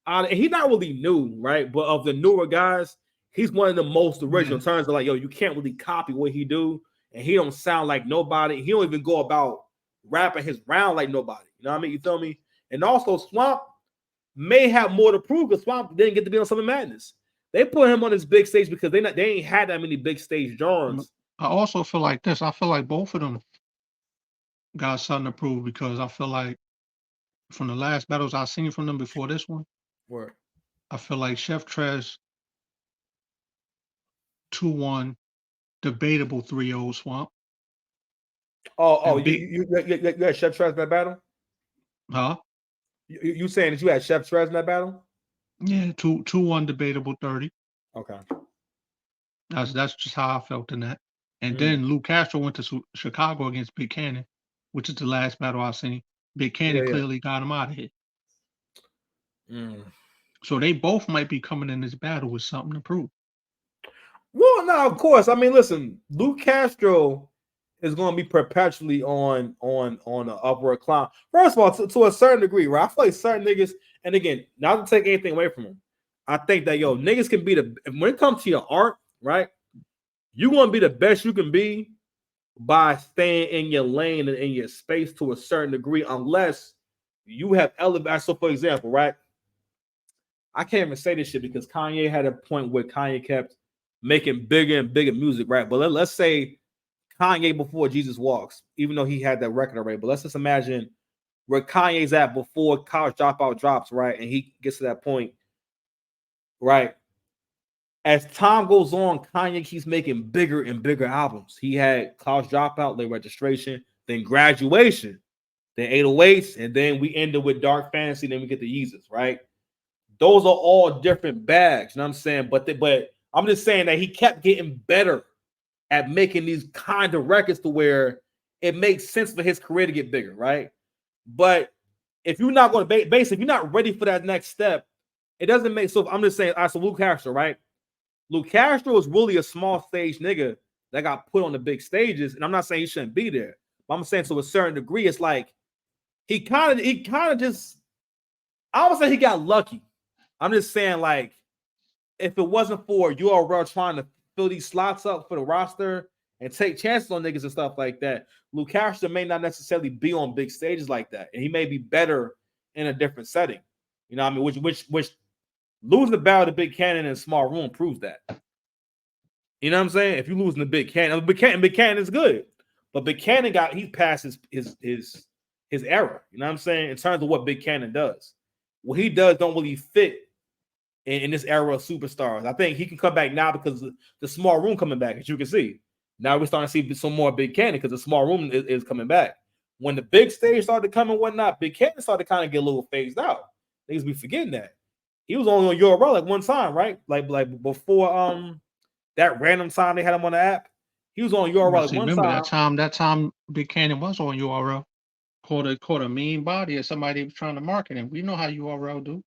A: And he's not really new, right? But of the newer guys, he's one of the most original in terms of like, you can't really copy what he do. And he don't sound like nobody. He don't even go about rapping his round like nobody. You know what I mean? You feel me? And also, Swamp may have more to prove because Swamp didn't get to be on Summer Madness. They put him on this big stage because they ain't had that many big stage Johns.
B: I also feel like this. I feel like both of them got something to prove because I feel like from the last battles I've seen from them before this one,
A: Word.
B: I feel like Chef Trez 2-1, debatable 3-0 Swamp. And
A: You had Chef Trez in that battle?
B: huh?
A: You saying that you had Chef Trez in that battle?
B: Yeah, 2-1 debatable 30.
A: Okay.
B: That's just how I felt in that. And then Luke Castro went to Chicago against Big Cannon, which is the last battle I've seen. Big Cannon clearly got him out of here. So they both might be coming in this battle with something to prove.
A: Well, no, of course. I mean, listen, Luke Castro is going to be perpetually on an upward climb. First of all, to a certain degree, right? I feel like certain niggas, and again, not to take anything away from them, I think that niggas can be when it comes to your art, right? You're going to be the best you can be by staying in your lane and in your space to a certain degree, unless you have elevated. So, for example, right? I can't even say this shit because Kanye had a point where Kanye kept making bigger and bigger music, right? But let's say Kanye before Jesus Walks, even though he had that record already. But let's just imagine where Kanye's at before College Dropout drops, right? And he gets to that point, right? As time goes on, Kanye keeps making bigger and bigger albums. He had College Dropout, Late Registration, then Graduation, then 808s, and then we ended with Dark Fantasy, then we get the Yeezus, right? Those are all different bags, you know what I'm saying? But I'm just saying that he kept getting better at making these kind of records to where it makes sense for his career to get bigger, right? But if you're not going to if you're not ready for that next step, it doesn't make. So I'm just saying, so Luke Castro, right? Luke Castro is really a small stage nigga that got put on the big stages, and I'm not saying he shouldn't be there, but I'm saying to a certain degree, it's like he kind of just. I would say he got lucky. I'm just saying, like, if it wasn't for URL trying to fill these slots up for the roster and take chances on niggas and stuff like that, Luke Castro may not necessarily be on big stages like that, and he may be better in a different setting. You know what I mean? Which losing the battle to Big Cannon in a small room proves that. You know what I'm saying? If you losing the Big Cannon, Big Cannon is good, but Big Cannon he passed his era. You know what I'm saying? In terms of what Big Cannon does, what he does don't really fit in this era of superstars. I think he can come back now because the small room coming back, as you can see. Now we're starting to see some more Big Cannon because the small room is coming back. When the big stage started to come and whatnot, Big Cannon started to kind of get a little phased out. Niggas be forgetting that. He was only on URL like one time, right? Like before that random time they had him on the app. He was on URL like one
B: remember
A: time.
B: that time Big Cannon was on URL. Caught a mean body of somebody was trying to market him. We know how URL do.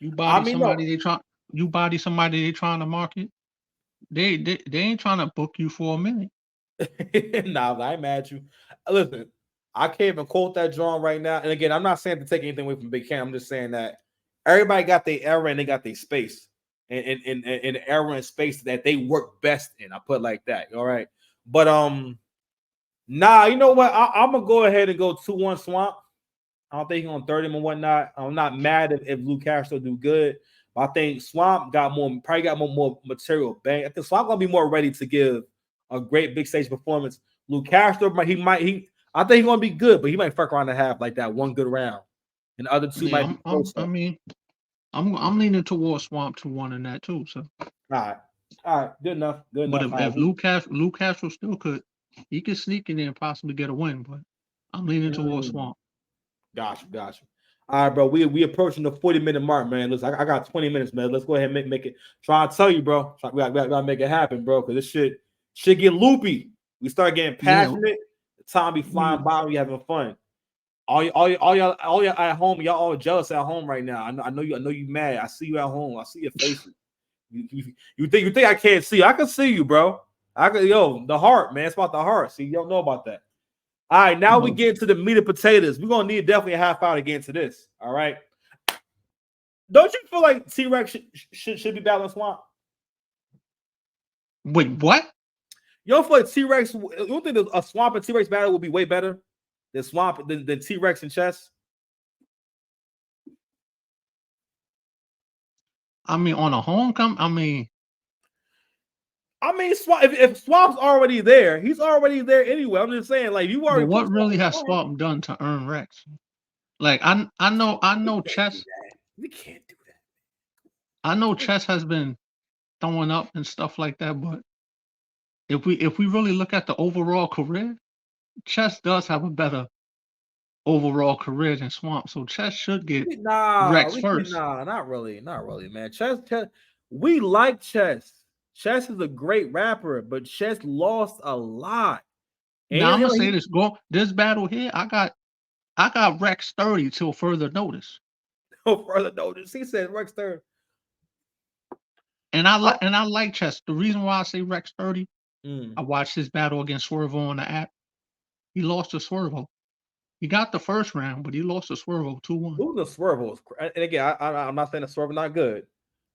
B: You body somebody they trying to market. They ain't trying to book you for a minute.
A: Nah, I ain't mad at you. Listen, I can't even quote that drawing right now. And again, I'm not saying to take anything away from Big Cam. I'm just saying that everybody got their era and they got their space. And the era and space that they work best in. I put it like that. All right. But nah, you know what? I'm gonna go ahead and go 2-1 Swamp. I don't think he's gonna 30 him and whatnot. I'm not mad if Luke Castro do good. But I think Swamp probably got more material bang. I think Swamp gonna be more ready to give a great big stage performance. Luke Castro, I think he's gonna be good, but he might fuck around and have like that one good round, and the other two might be close.
B: I'm leaning towards Swamp 2-1 in that too. So
A: all right, good enough.
B: But if Luke Castro still could, he could sneak in there and possibly get a win. But I'm leaning towards Swamp.
A: Gotcha. All right, bro. We approaching the 40-minute mark, man. Listen, I got 20 minutes, man. Let's go ahead and make it. Try to tell you, bro. We gotta make it happen, bro. Because this shit get loopy. We start getting passionate. The time be flying by. We having fun. All y'all at home. Y'all all jealous at home right now. I know you mad. I see you at home. I see your faces. You think I can't see? I can see you, bro. The heart, man. It's about the heart. See, you don't know about that. All right, now we get to the meat and potatoes. We're gonna need definitely a half hour to get into this. All right. Don't you feel like T-Rex should be battling Swamp?
B: Wait, what?
A: You don't feel like T-Rex? You don't think a Swamp and T-Rex battle would be way better than T-Rex and Chess?
B: I mean, on a homecoming,
A: if Swamp's already there, he's already there anyway. I'm just saying, like, you already.
B: But what really has Swamp done to earn Rex? Like I know chess.
A: We can't do that.
B: I know chess has been throwing up and stuff like that, but if we really look at the overall career, chess does have a better overall career than Swamp. So chess should get Rex first.
A: Not really, man. Chess. We like Chess. Chess is a great rapper, but Chess lost a lot. And
B: Now I'm gonna say this: go this battle here. I got Rex 30 till further notice.
A: no further notice. He said Rex third.
B: And I like Chess. The reason why I say Rex 30,
A: Mm.
B: I watched his battle against Swervo on the app. He lost to Swervo. He got the first round, but he lost to Swervo 2-1.
A: Losing to Swervo, and again, I'm not saying the Swervo not good,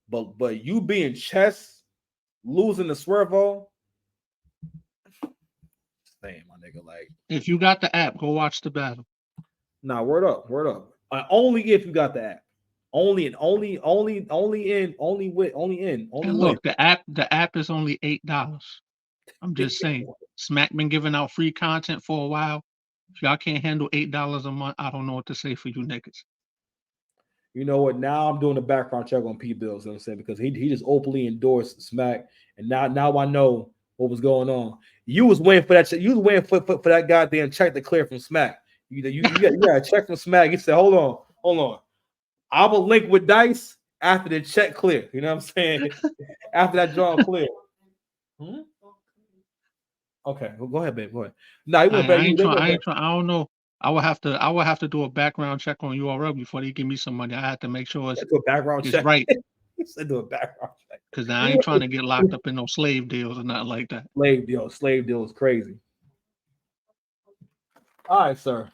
A: but you being Chess, losing to Swervo, same, my nigga. Like,
B: if you got the app, go watch the battle.
A: Nah, word up. Only if you got the app. Only in.
B: And look, the app is only $8. I'm just saying. Smack been giving out free content for a while. If y'all can't handle $8 a month, I don't know what to say for you niggas.
A: You know what? Now I'm doing a background check on P Bills, you know what I'm saying? Because he just openly endorsed Smack. And now I know what was going on. You was waiting for that. You was waiting for that goddamn check to clear from Smack. You got a check from Smack. He said, hold on. I will link with Dice after the check clear. You know what I'm saying? After that draw clear. Okay, well, go ahead, babe. Go ahead. No,
B: I ain't trying. I don't know. I would have to do a background check on URL before they give me some money. I have to make sure it's
A: do a background check.
B: Right.
A: He said do a background check.
B: Because I ain't trying to get locked up in no slave deals or nothing like that.
A: Slave deal is crazy. All right, sir.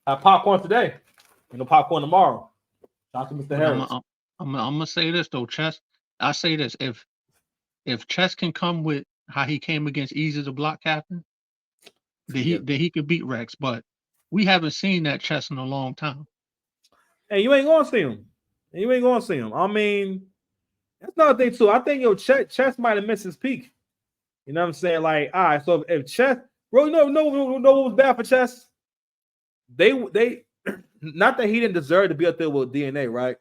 A: Have popcorn today. And no popcorn tomorrow. Talk to Mr. Harris.
B: I'm gonna say this though, Chess. I say this: if Chess can come with how he came against Easy the Block Captain, then he could beat Rex. But we haven't seen that Chess in a long time.
A: Hey, you ain't gonna see him. I mean, that's another thing too. I think Chess might have missed his peak. You know what I'm saying? Like, all right, so if Chess, bro, no, what was bad for Chess? They not that he didn't deserve to be up there with DNA, right?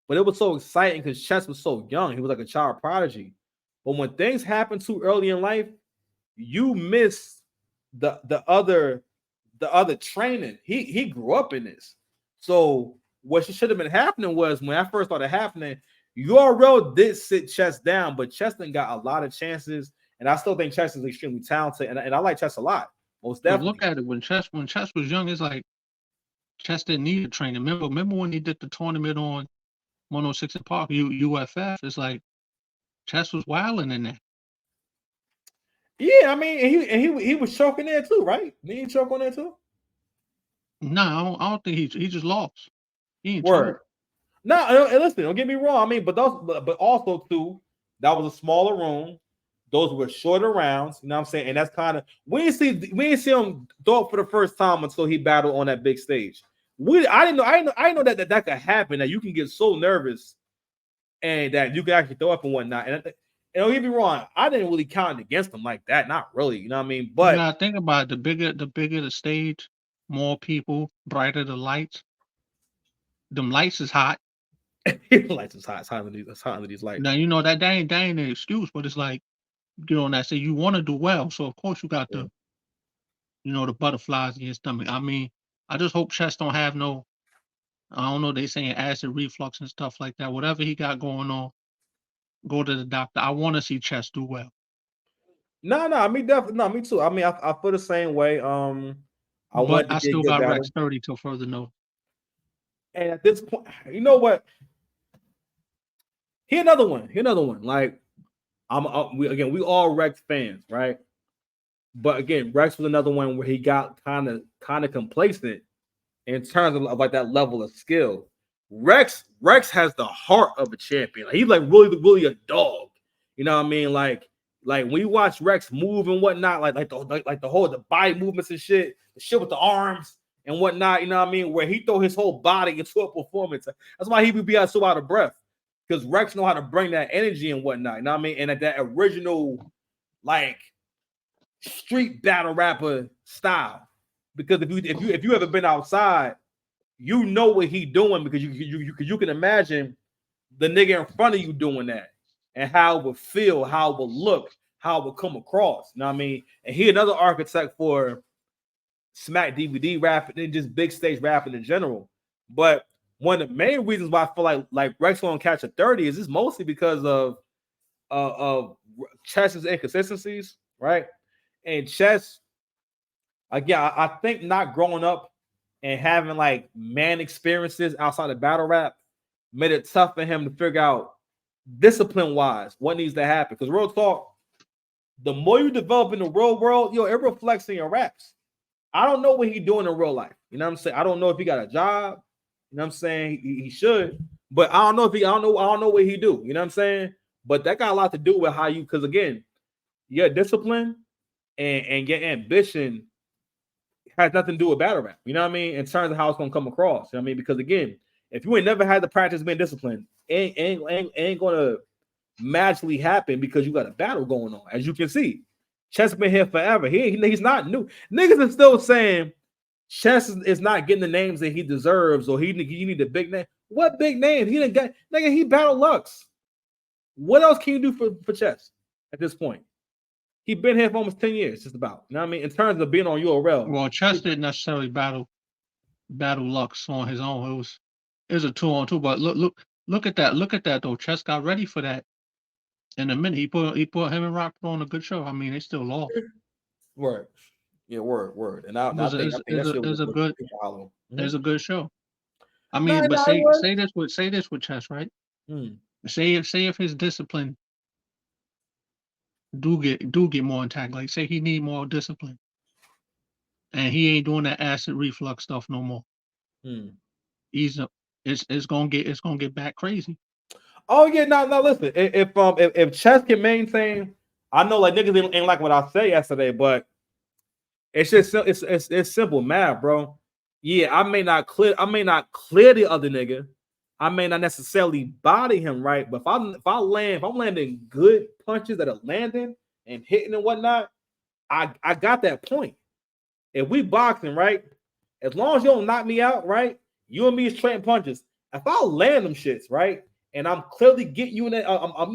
A: But it was so exciting because Chess was so young. He was like a child prodigy. But when things happen too early in life, you miss the other training. He grew up in this. So what should have been happening was when I first started happening, URL did sit Chess down, but Chess done got a lot of chances. And I still think Chess is extremely talented. And I like Chess a lot. Most definitely.
B: But look at it. When Chess was young, it's like Chess didn't need a training. Remember when he did the tournament on 106 in Park, UFF? It's like Chess was wilding in there.
A: Yeah, I mean, he was choking there too, right? Did he choke on there too?
B: No, I don't think he just lost. He ain't
A: Word. No, listen, don't get me wrong. I mean, but also too, that was a smaller room. Those were shorter rounds, you know what I'm saying? And that's kind of we didn't see him throw up for the first time until he battled on that big stage. I didn't know that could happen, that you can get so nervous and that you can actually throw up and whatnot. And don't get me wrong, I didn't really count against him like that. Not really, you know what I mean? But
B: you gotta think about it, the bigger the stage, more people, brighter the lights. Them lights is hot.
A: Lights is hot. It's hot under these lights.
B: Now you know that ain't an excuse, but it's like, you know, that say you want to do well, so of course you got the, you know, the butterflies in your stomach. I mean, I just hope Chess don't have no, I don't know, they saying acid reflux and stuff like that. Whatever he got going on, go to the doctor. I want to see Chess do well.
A: No, I mean definitely, no, me too. I mean, I feel the same way.
B: I still got Rex 30 till further notice.
A: And at this point, you know what? Here another one. Like, we all Rex fans, right? But again, Rex was another one where he got kind of complacent in terms of like that level of skill. Rex has the heart of a champion. Like, he's like really a dog. You know what I mean? Like when you watch Rex move and whatnot, like the whole the body movements and shit, the shit with the arms and whatnot. You know what I mean? Where he throw his whole body into a performance. That's why he would be so out of breath. Because Rex know how to bring that energy and whatnot. You know what I mean? And that original, like, street battle rapper style. because if you ever been outside, you know what he doing because you can imagine the nigga in front of you doing that and how it would feel, how it would look, how it would come across. You know what I mean? And he another architect for smack DVD rapping and just big stage rapping in general. But one of the main reasons why I feel like Rex won't catch a 30 is this mostly because of Chess's inconsistencies, right? And Chess, again, I think not growing up and having like man experiences outside of battle rap made it tough for him to figure out discipline wise what needs to happen. Because real talk, the more you develop in the real world, it reflects in your raps. I don't know what he doing in real life. You know what I'm saying? I don't know if he got a job. You know what I'm saying? He should, but I don't know if he. I don't know what he do. You know what I'm saying? But that got a lot to do with how you. Because again, your discipline and your ambition has nothing to do with battle rap. You know what I mean? In terms of how it's gonna come across. You know what I mean? Because again, if you ain't never had the practice being disciplined, ain't gonna magically happen because you got a battle going on. As you can see, Chess been here forever. He's not new. Niggas are still saying Chess is not getting the names that he deserves, or he need a big name. What big name? He didn't get nigga. He battled Lux. What else can you do for Chess at this point? He been here for almost 10 years, just about. You know what I mean? In terms of being on URL.
B: Well, Chess didn't necessarily battle Lux on his own. It was a 2-on-2. But look at that. Look at that though. Chess got ready for that. In a minute, he put him and Rock on a good show. I mean, they still lost.
A: Word. Yeah, word. And I think
B: it's a good
A: mm-hmm.
B: It's a good show. I mean, but say this with Chess, right? Say if his discipline do get more intact. Like say he need more discipline, and he ain't doing that acid reflux stuff no more. It's gonna get back crazy.
A: Oh yeah, no. Listen, if Chess can maintain, I know like niggas ain't like what I said yesterday, but it's just it's simple math, bro. Yeah, I may not clear the other nigga. I may not necessarily body him, right? But if I'm landing good punches that are landing and hitting and whatnot, I got that point. If we boxing, right? As long as you don't knock me out, right? You and me is trading punches. If I land them shits, right? And I'm clearly getting you in that, I'm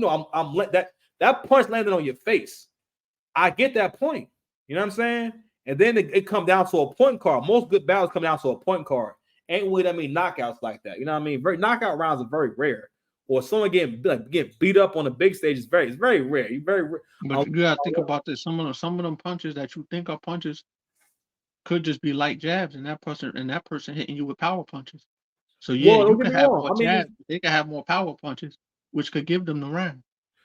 A: that punch landed on your face. I get that point. You know what I'm saying? And then it come down to a point card. Most good battles come down to a point card. Ain't really that many knockouts like that. You know what I mean? Knockout rounds are very rare. Or someone getting beat up on the big stage is it's very rare. Very rare.
B: But you gotta think about this. Some of them punches that you think are punches could just be light jabs, and that person hitting you with power punches. So yeah, you can have more jabs. They can have more power punches, which could give them the round.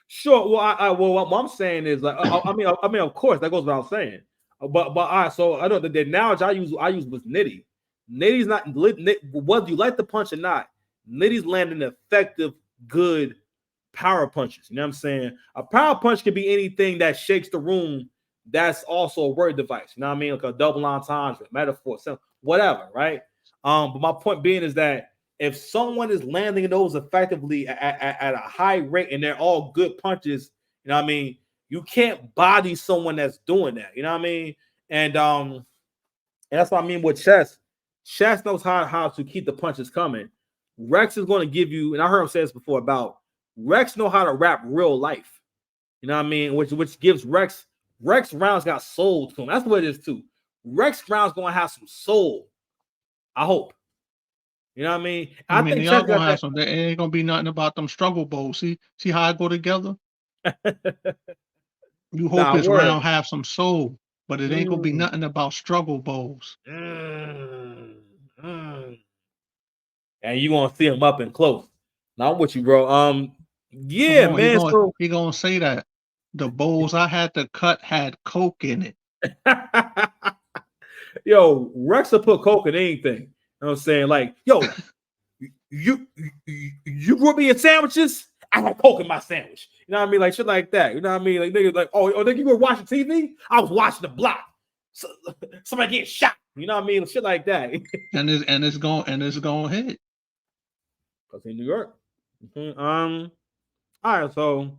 A: Sure. Well, what I'm saying is like, I mean, of course, that goes without saying. But all right. So I know the analogy I use was Nitty. Nitty's not whether you like the punch or not. Nitty's landing effective, good power punches. You know what I'm saying? A power punch can be anything that shakes the room. That's also a word device. You know what I mean? Like a double entendre, metaphor, whatever, right? But my point being is that if someone is landing those effectively at a high rate and they're all good punches, you know what I mean? You can't body someone that's doing that. You know what I mean? And that's what I mean with Chess. Chess knows how to keep the punches coming. Rex is going to give you, and I heard him say this before about Rex know how to rap real life. You know what I mean? Which gives Rex rounds got soul to him. That's what it is too. Rex rounds going to have some soul. I hope. You know what I mean?
B: I think they are gonna have some. There ain't gonna be nothing about them struggle bowls. See how I go together? You hope his round have some soul, but it ain't gonna be nothing about struggle bowls.
A: And you gonna see him up and close. Now I'm with you, bro. Yeah, man.
B: He gonna say that the bowls I had to cut had coke in it.
A: Yo, Rex will put coke in anything. You know what I'm saying? Like, yo, you grew up eating sandwiches? I had coke in my sandwich. You know what I mean? Like shit like that. You know what I mean? Like niggas like, oh, nigga, you were watching TV? I was watching the block. So, somebody getting shot. You know what I mean? Shit like that.
B: and it's gonna hit.
A: Cause in New York. Mm-hmm. All right, so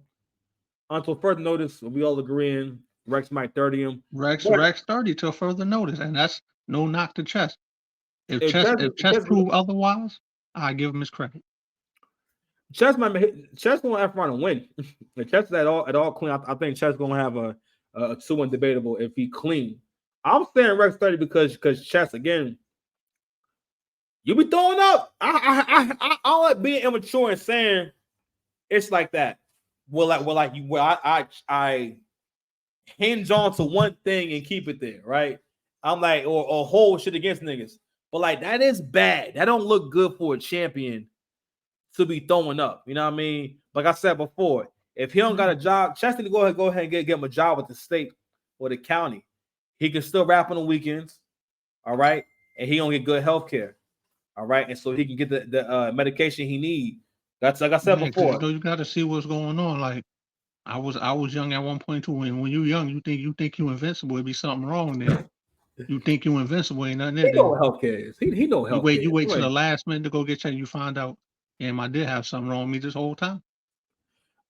A: until further notice, we all agreeing Rex might 30 him.
B: Rex 30 till further notice, and No knock to Chess. If Chess prove otherwise, I give him his credit.
A: Chess gonna have fun and win. If Chess is at all clean, I think Chess gonna have a 2-1 debatable if he clean. I'm saying Rex 30 because Chess again. You be throwing up. I like being immature and saying it's like that. I hinge on to one thing and keep it there, right? I'm like, or hold shit against niggas. But like that is bad. That don't look good for a champion to be throwing up. You know what I mean? Like I said before, if he don't got a job, Chester to go ahead and get him a job with the state or the county. He can still rap on the weekends, all right? And he don't get good health care, all right? And so he can get the medication he need. That's like I said before.
B: You got to see what's going on. Like I was young at one point too. When you're young, you think you invincible. It'd be something wrong there. You think you invincible, ain't nothing there.
A: He know what health care is. He know health care.
B: You wait till the last minute to go get checked. You find out, damn, I did have something wrong with me this whole time.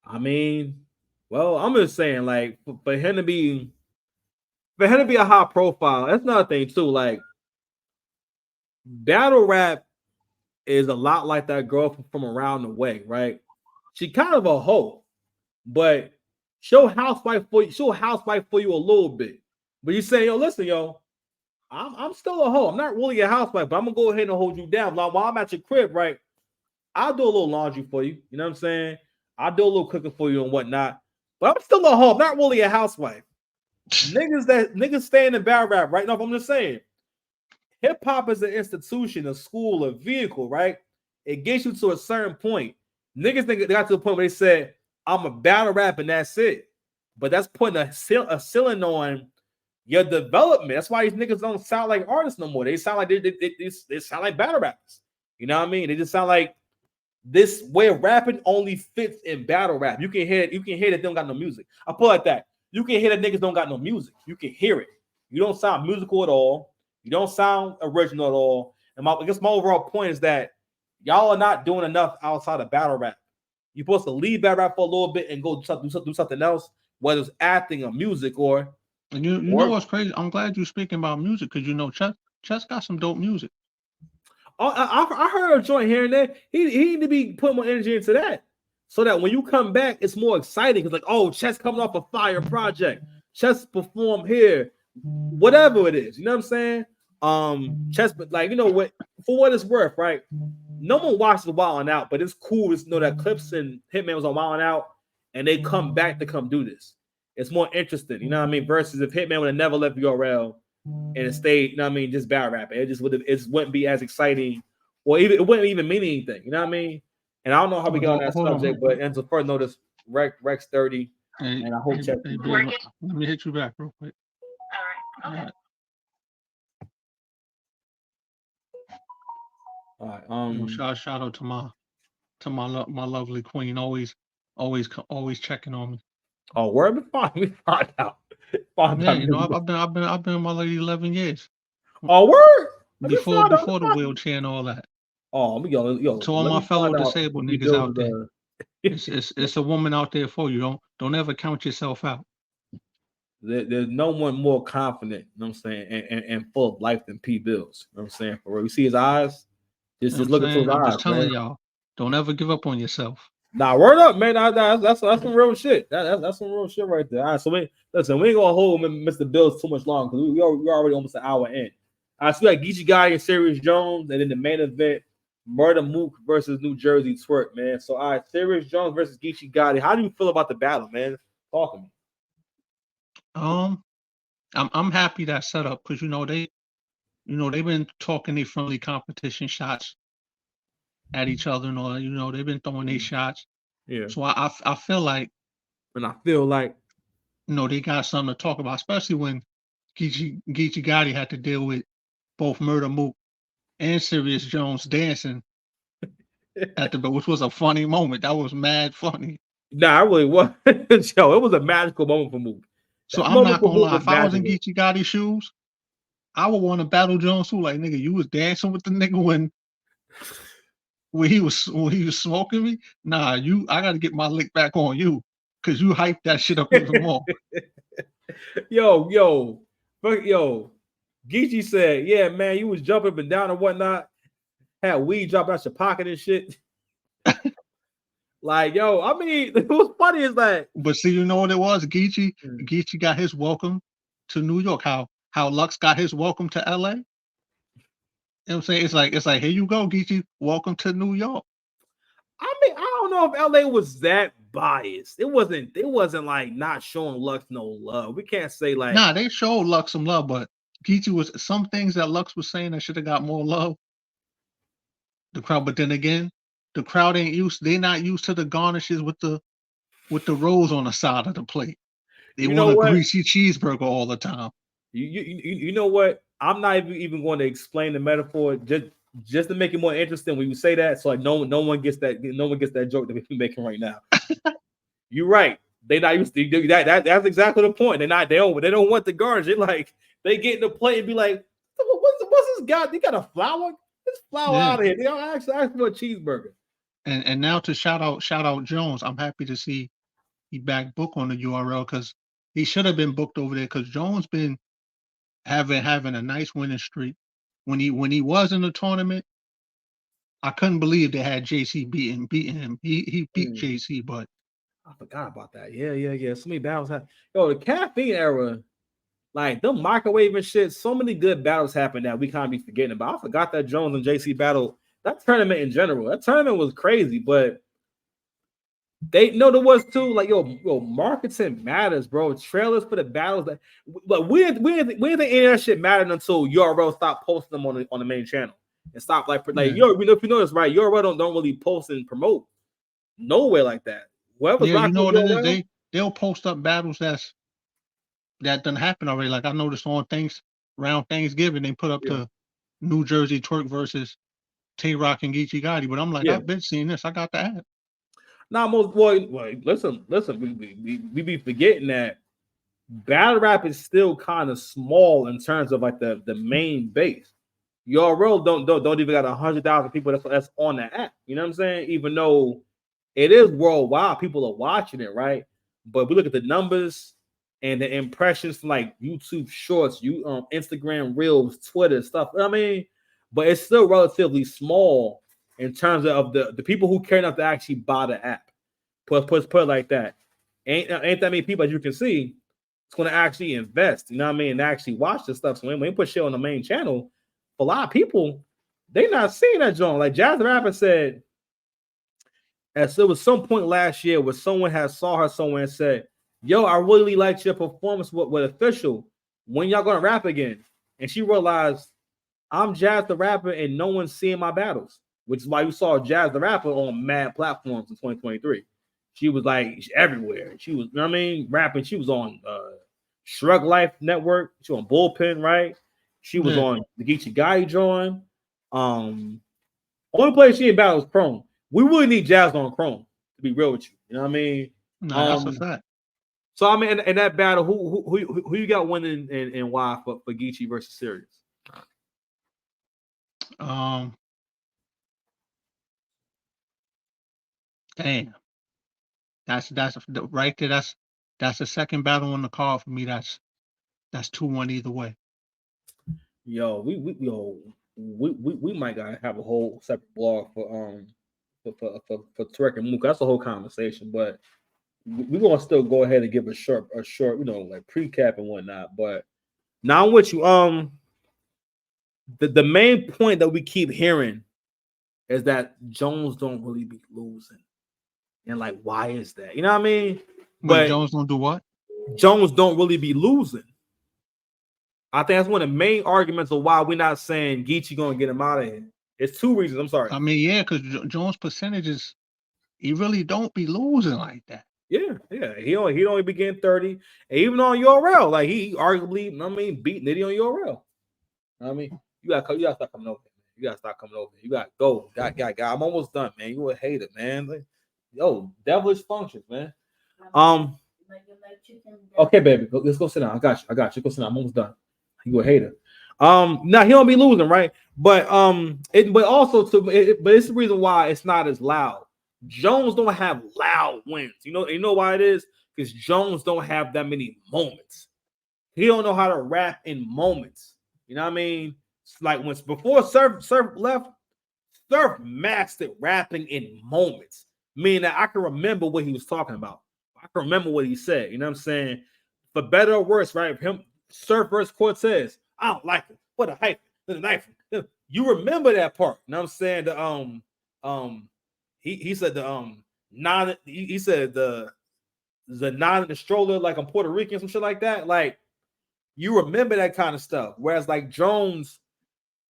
A: I mean, well, I'm just saying, like, for him to be a high profile, that's another thing too. Like, battle rap is a lot like that girl from around the way, right? She kind of a hoe, but she'll housewife for you a little bit. But you say, yo, listen, yo, I'm still a hoe. I'm not really a housewife, but I'm gonna go ahead and hold you down. Now, while I'm at your crib, right? I'll do a little laundry for you. You know what I'm saying? I'll do a little cooking for you and whatnot. But I'm still a hoe. I'm not really a housewife. niggas stay in the battle rap, right? No, I'm just saying. Hip hop is an institution, a school, a vehicle, right? It gets you to a certain point. Niggas got to the point where they said, I'm a battle rap and that's it. But that's putting a ceiling on your development. That's why these niggas don't sound like artists no more. They sound like they sound like battle rappers. You know what I mean? They just sound like this way of rapping only fits in battle rap. You can hear that they don't got no music. I put it like that. You can hear that niggas don't got no music. You can hear it. You don't sound musical at all. You don't sound original at all. And I guess my overall point is that y'all are not doing enough outside of battle rap. You're supposed to leave battle rap for a little bit and go do something else, whether it's acting or music or.
B: And you know what's crazy? I'm glad you're speaking about music because you know Chess got some dope music.
A: Oh, I heard a joint here and there. He need to be putting more energy into that, so that when you come back, it's more exciting. It's like, oh, Chess coming off a fire project. Chess perform here, whatever it is. You know what I'm saying? Chess, but like, you know what? For what it's worth, right? No one watches Wild 'N Out, but it's cool to know that Clips and Hitman was on Wild 'N Out, and they come back to come do this. It's more interesting, you know what I mean? Versus if Hitman would have never left URL and it stayed, you know what I mean, just battle rapping. It wouldn't be as exciting, or even it wouldn't even mean anything, you know what I mean? And I don't know how we got on that subject, but and to further notice, Rex 30, and I hope Chess.
B: Let me hit you back real quick.
C: All right.
A: Okay. All right.
B: Shout out to my lovely queen, always checking on me.
A: Oh, where we find out.
B: Yeah, you know, I've been with my lady 11 years.
A: Oh, word.
B: Before the wheelchair and all that.
A: Oh, yo.
B: To all my fellow disabled niggas out there, it's a woman out there for you. Don't ever count yourself out.
A: There's no one more confident, you know what I'm saying, and full of life than P. Bills. You know what I'm saying? For real. You see his eyes? Just look into his eyes.
B: I'm just telling y'all, don't ever give up on yourself.
A: Nah, word up, man. That's some real shit. That's some real shit right there. All right, so we ain't gonna hold Mr. Bills too much long because we're already almost an hour in. All right, so we got Geechee Gotti and Serious Jones, and then the main event, Murder Mook versus New Jersey Twerk, man. So all right, Serious Jones versus Geechee Gotti. How do you feel about the battle, man? Talk to me.
B: I'm happy that set up because they've been talking their friendly competition shots at each other and all that. They've been throwing their shots.
A: Yeah.
B: So I feel like, they got something to talk about, especially when Geechee Gotti had to deal with both Murder Mook and Serious Jones dancing which was a funny moment. That was mad funny.
A: Nah, I really was. Yo, it was a magical moment for Mook.
B: So I'm not gonna lie. If I was in Geechee Gotti's shoes, I would want to battle Jones too. Like, nigga, you was dancing with the nigga when he was smoking me. Nah, I gotta get my lick back on you because you hyped that shit up even more.
A: Yo, Geechee said, "Yeah, man, you was jumping up and down and whatnot. Had weed drop out your pocket and shit." Like, yo, I mean, what's funny is that.
B: But see, you know what it was? Geechee
A: Mm.
B: Geechee got his welcome to New York. How Lux got his welcome to LA. You know what I'm saying? It's like here you go, Geechee. Welcome to New York.
A: I mean, I don't know if LA was that biased. It wasn't. It wasn't like not showing Lux no love. We can't say like,
B: Nah, they showed Lux some love, but Geechee was some things that Lux was saying that should have got more love. The crowd, but then again, the crowd ain't used. They're not used to the garnishes with the rolls on the side of the plate. They
A: you know
B: want a
A: what?
B: greasy cheeseburger all the time.
A: You know what? I'm not even going to explain the metaphor just to make it more interesting when you say that. So like no one gets that joke that we're making right now. You're right. They not used to do that. That's exactly the point. They don't want the garnish. They like they get in the plate and be like, what's this guy? You got a flour? This flour
B: Yeah.
A: out of here. They don't ask for a cheeseburger.
B: And now to shout out Jones. I'm happy to see he back book on the URL because he should have been booked over there because Jones been having a nice winning streak. When he was in the tournament, I couldn't believe they had JC beating him. He beat JC, but
A: I forgot about that. Yeah. So many battles happened. Yo, the caffeine era, like the microwave and shit, so many good battles happened that we kind of be forgetting about. I forgot that Jones and JC battle, that tournament in general. That tournament was crazy, but they know there was too. Like, yo, marketing matters, bro. Trailers for the battles that but we didn't think any of that shit mattered until URL stopped posting them on the main channel. And stop like
B: yeah.
A: if you notice, right, URL don't really post and promote nowhere like that. Whoever's
B: Yeah, you
A: rocking
B: know
A: with
B: what it is?
A: URL,
B: They'll post up battles that done happen already. Like I noticed on around Thanksgiving, they put up the New Jersey Twerk versus Tay Rock and Geechee Gotti. But I'm like, I've been seeing this. I got the app.
A: Now, most boy, listen. We be forgetting that battle rap is still kind of small in terms of like the main base. URL don't even got 100,000 people that's on the app. You know what I'm saying? Even though it is worldwide, people are watching it, right? But we look at the numbers and the impressions from like YouTube Shorts, Instagram Reels, Twitter stuff. I mean, but it's still relatively small in terms of the people who care enough to actually buy the app. Put it like that. Ain't that many people as you can see. It's going to actually invest. You know what I mean? And actually watch this stuff. So when we put shit on the main channel, for a lot of people, they not seeing that joint. Like Jazz the Rapper said, as there was some point last year where someone had saw her somewhere and said, "Yo, I really liked your performance with Official. When y'all gonna rap again?" And she realized I'm Jazz the Rapper and no one's seeing my battles, which is why you saw Jazz the Rapper on mad platforms in 2023. She was like everywhere. She was, you know what I mean, rapping. She was on Shrug Life Network. She was on Bullpen, right? She was on the Geechee Guy joint. Only place she in battle was Chrome. We really need Jazz on Chrome, to be real with you. You know what I mean?
B: Nah, that's a fact.
A: So I mean, in that battle, who you got winning and why for Geechee versus Sirius?
B: Damn. That's right there. That's the second battle on the card for me. That's 2-1 either way.
A: Yo, we might gotta have a whole separate blog for Turek and Mook. That's a whole conversation, but we're gonna still go ahead and give a short, like precap and whatnot. But now I'm with you. The main point that we keep hearing is that Jones don't really be losing. And like, why is that? You know what I mean?
B: But Jones don't do what?
A: Jones don't really be losing. I think that's one of the main arguments of why we're not saying Geechee gonna get him out of here. It's two reasons. I'm sorry.
B: I mean, yeah, because Jones' percentages, he really don't be losing like that.
A: Yeah. He only be getting 30. And even on URL, like he arguably, beat Nitty on URL. I mean, you gotta stop coming over. You gotta stop coming over. You gotta go. Got. I'm almost done, man. You a hater, man. Like, yo, devilish functions, man. Okay, baby, let's go sit down. I got you. Go sit down. I'm almost done. You a hater. Now he don't be losing, right? But it's the reason why it's not as loud. Jones don't have loud wins. You know why it is? Because Jones don't have that many moments. He don't know how to rap in moments. You know what I mean? It's like when before Surf left, Surf mastered rapping in moments. Meaning that I can remember what he was talking about. I can remember what he said. You know what I'm saying? For better or worse, right? Him Surf versus Cortez. I don't like it. What a hype. The knife. You remember that part. You know what I'm saying? He said the nine he said the nine in the stroller, like I'm Puerto Rican, some shit like that. Like you remember that kind of stuff. Whereas like Jones,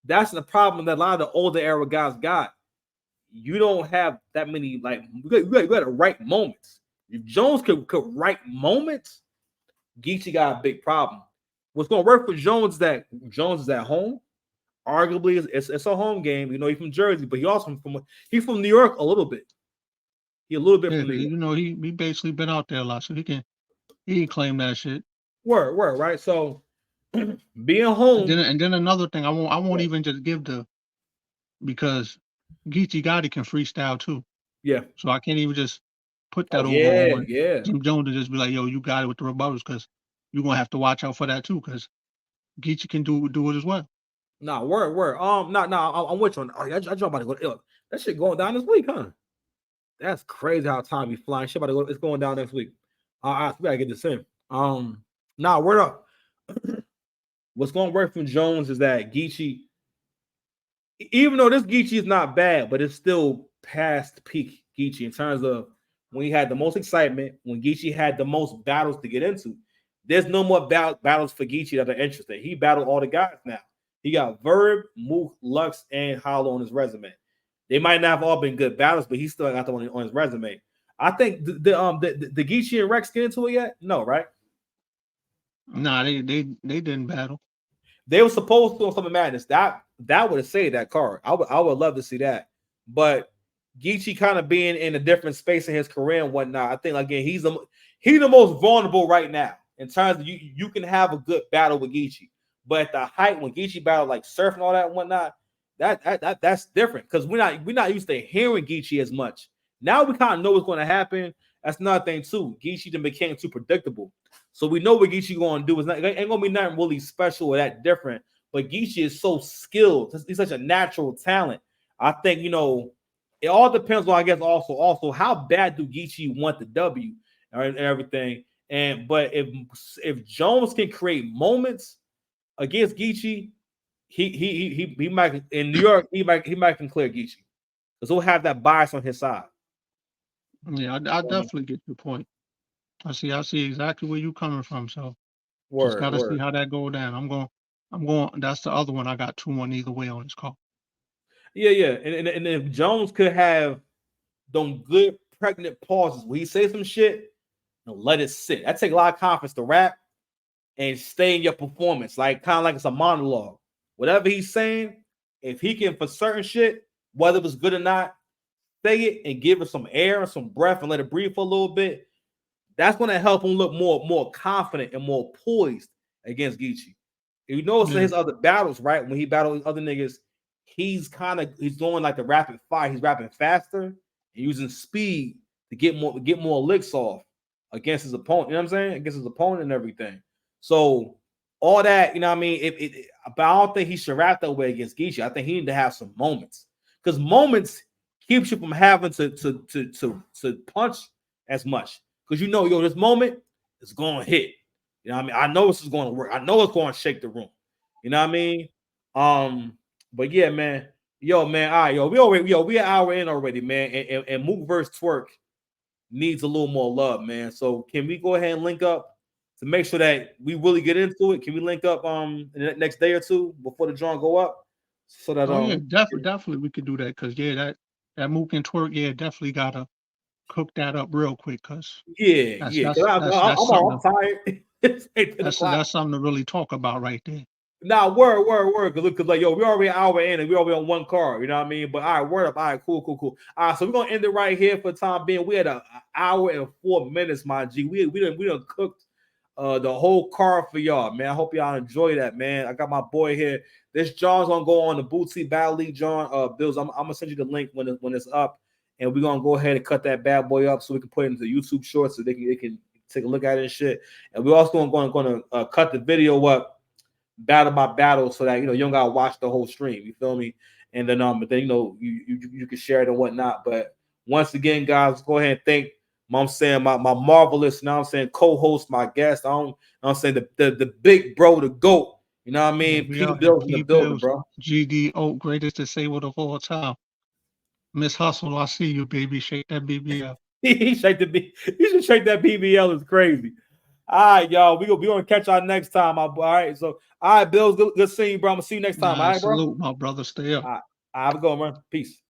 A: that's the problem that a lot of the older era guys got. You don't have that many, like you got to write moments. If Jones could write moments, Geechee got a big problem. What's going to work for Jones is that Jones is at home. Arguably, it's a home game. You know, he's from Jersey, but he's from New York a little bit. He a little bit
B: Yeah,
A: from New York.
B: you know, he basically been out there a lot, so he can claim that shit.
A: Word, right? So being home.
B: And then another thing, I won't even just give because Geechee Gotti can freestyle too.
A: Yeah.
B: So I can't even just put that over on Jim Jones and just be like, yo, you got it with the rebuttals, because you're gonna have to watch out for that too, because Geechee can do it as well.
A: Nah, word. I'm with you on. Oh, I jump about to go. That shit going down this week, huh? That's crazy how time be flying. Shit about to go. It's going down next week. We gotta get this in. Nah, word up. What's going to work from Jones is that Geechee, even though this Geechee is not bad, but it's still past peak Geechee in terms of when he had the most excitement, when Geechee had the most battles to get into. There's no more battles for Geechee that are interesting. He battled all the guys now. He got Verb, Mook, Lux, and Hollow on his resume. They might not have all been good battles, but he still got them on his resume. I think the Geechee and Rex get into it yet? No, right?
B: Nah, they didn't battle.
A: They were supposed to on Summer Madness. That would have saved that card. I would love to see that. But Geechee kind of being in a different space in his career and whatnot. I think again he's the most vulnerable right now in terms of you can have a good battle with Geechee. But at the height when Geechee battled like Surf and all that and whatnot, that's different because we're not used to hearing Geechee as much. Now we kind of know what's going to happen. That's another thing too. Geechee then became too predictable. So we know what Geechee going to do. It ain't going to be nothing really special or that different. But Geechee is so skilled. He's such a natural talent. I think, it all depends on, I guess, also how bad do Geechee want the W and everything. But if Jones can create moments against Geechee, he might in New York, he might can clear Geechee. Because he'll have that bias on his side.
B: Yeah, I definitely get your point. I see exactly where you're coming from. So just gotta see how that go down. I'm going. That's the other one. I got 2-1 either way on this call.
A: Yeah. And if Jones could have them good pregnant pauses where he say some shit, let it sit. That take a lot of confidence to rap and stay in your performance, like kind of like it's a monologue. Whatever he's saying, if he can for certain shit, whether it was good or not, say it and give it some air and some breath and let it breathe for a little bit. That's going to help him look more confident and more poised against Geechee. You notice his other battles, right? When he battled other niggas, he's doing like the rapid fire. He's rapping faster and using speed to get more licks off against his opponent. You know what I'm saying? Against his opponent and everything. So all that, you know what I mean? But I don't think he should rap that way against Geechee. I think he need to have some moments because moments keeps you from having to punch as much. Because this moment is going to hit. You know what I mean? I know this is going to work. I know it's going to shake the room. You know what I mean? But yeah, man. All right, we an hour in already, man. And Mook versus Twerk needs a little more love, man. So can we go ahead and link up to make sure that we really get into it? Can we link up in the next day or two before the drawing go up? So that
B: definitely we could do that because that Mook and Twerk, definitely gotta cook that up real quick because that's
A: I'm tired.
B: That's something to really talk about right there.
A: Nah, word. Cause like, we already an hour in and we already on one card. You know what I mean? But all right, word up. All right, cool. All right, so we're gonna end it right here for the time being. We had an hour and 4 minutes, my G. We done cooked the whole card for y'all, man. I hope y'all enjoy that, man. I got my boy here. This John's gonna go on the Bootsy Battle League, John. Bills, I'm gonna send you the link when it's up, and we're gonna go ahead and cut that bad boy up so we can put it into YouTube Shorts so they can take a look at it and shit. And we're also gonna cut the video up battle by battle so that you don't gotta watch the whole stream. You feel me? And then but then you can share it and whatnot. But once again, guys, go ahead and thank I'm saying my marvelous, I'm saying co-host, my guest. I'm saying the big bro, the GOAT. You know what I mean? Peter Bills in the building, bro.
B: GD Oak, greatest disabled of all time. Miss Hustle, I see you, baby. Shake that BBL.
A: You should shake that BBL. Is crazy. All right, y'all. We gonna catch y'all next time. All right. So, all right, Bills. Good seeing you, bro. I'm gonna see you next time. All right, bro.
B: Salute, my brother. Stay up.
A: All right. Have a good one, man. Peace.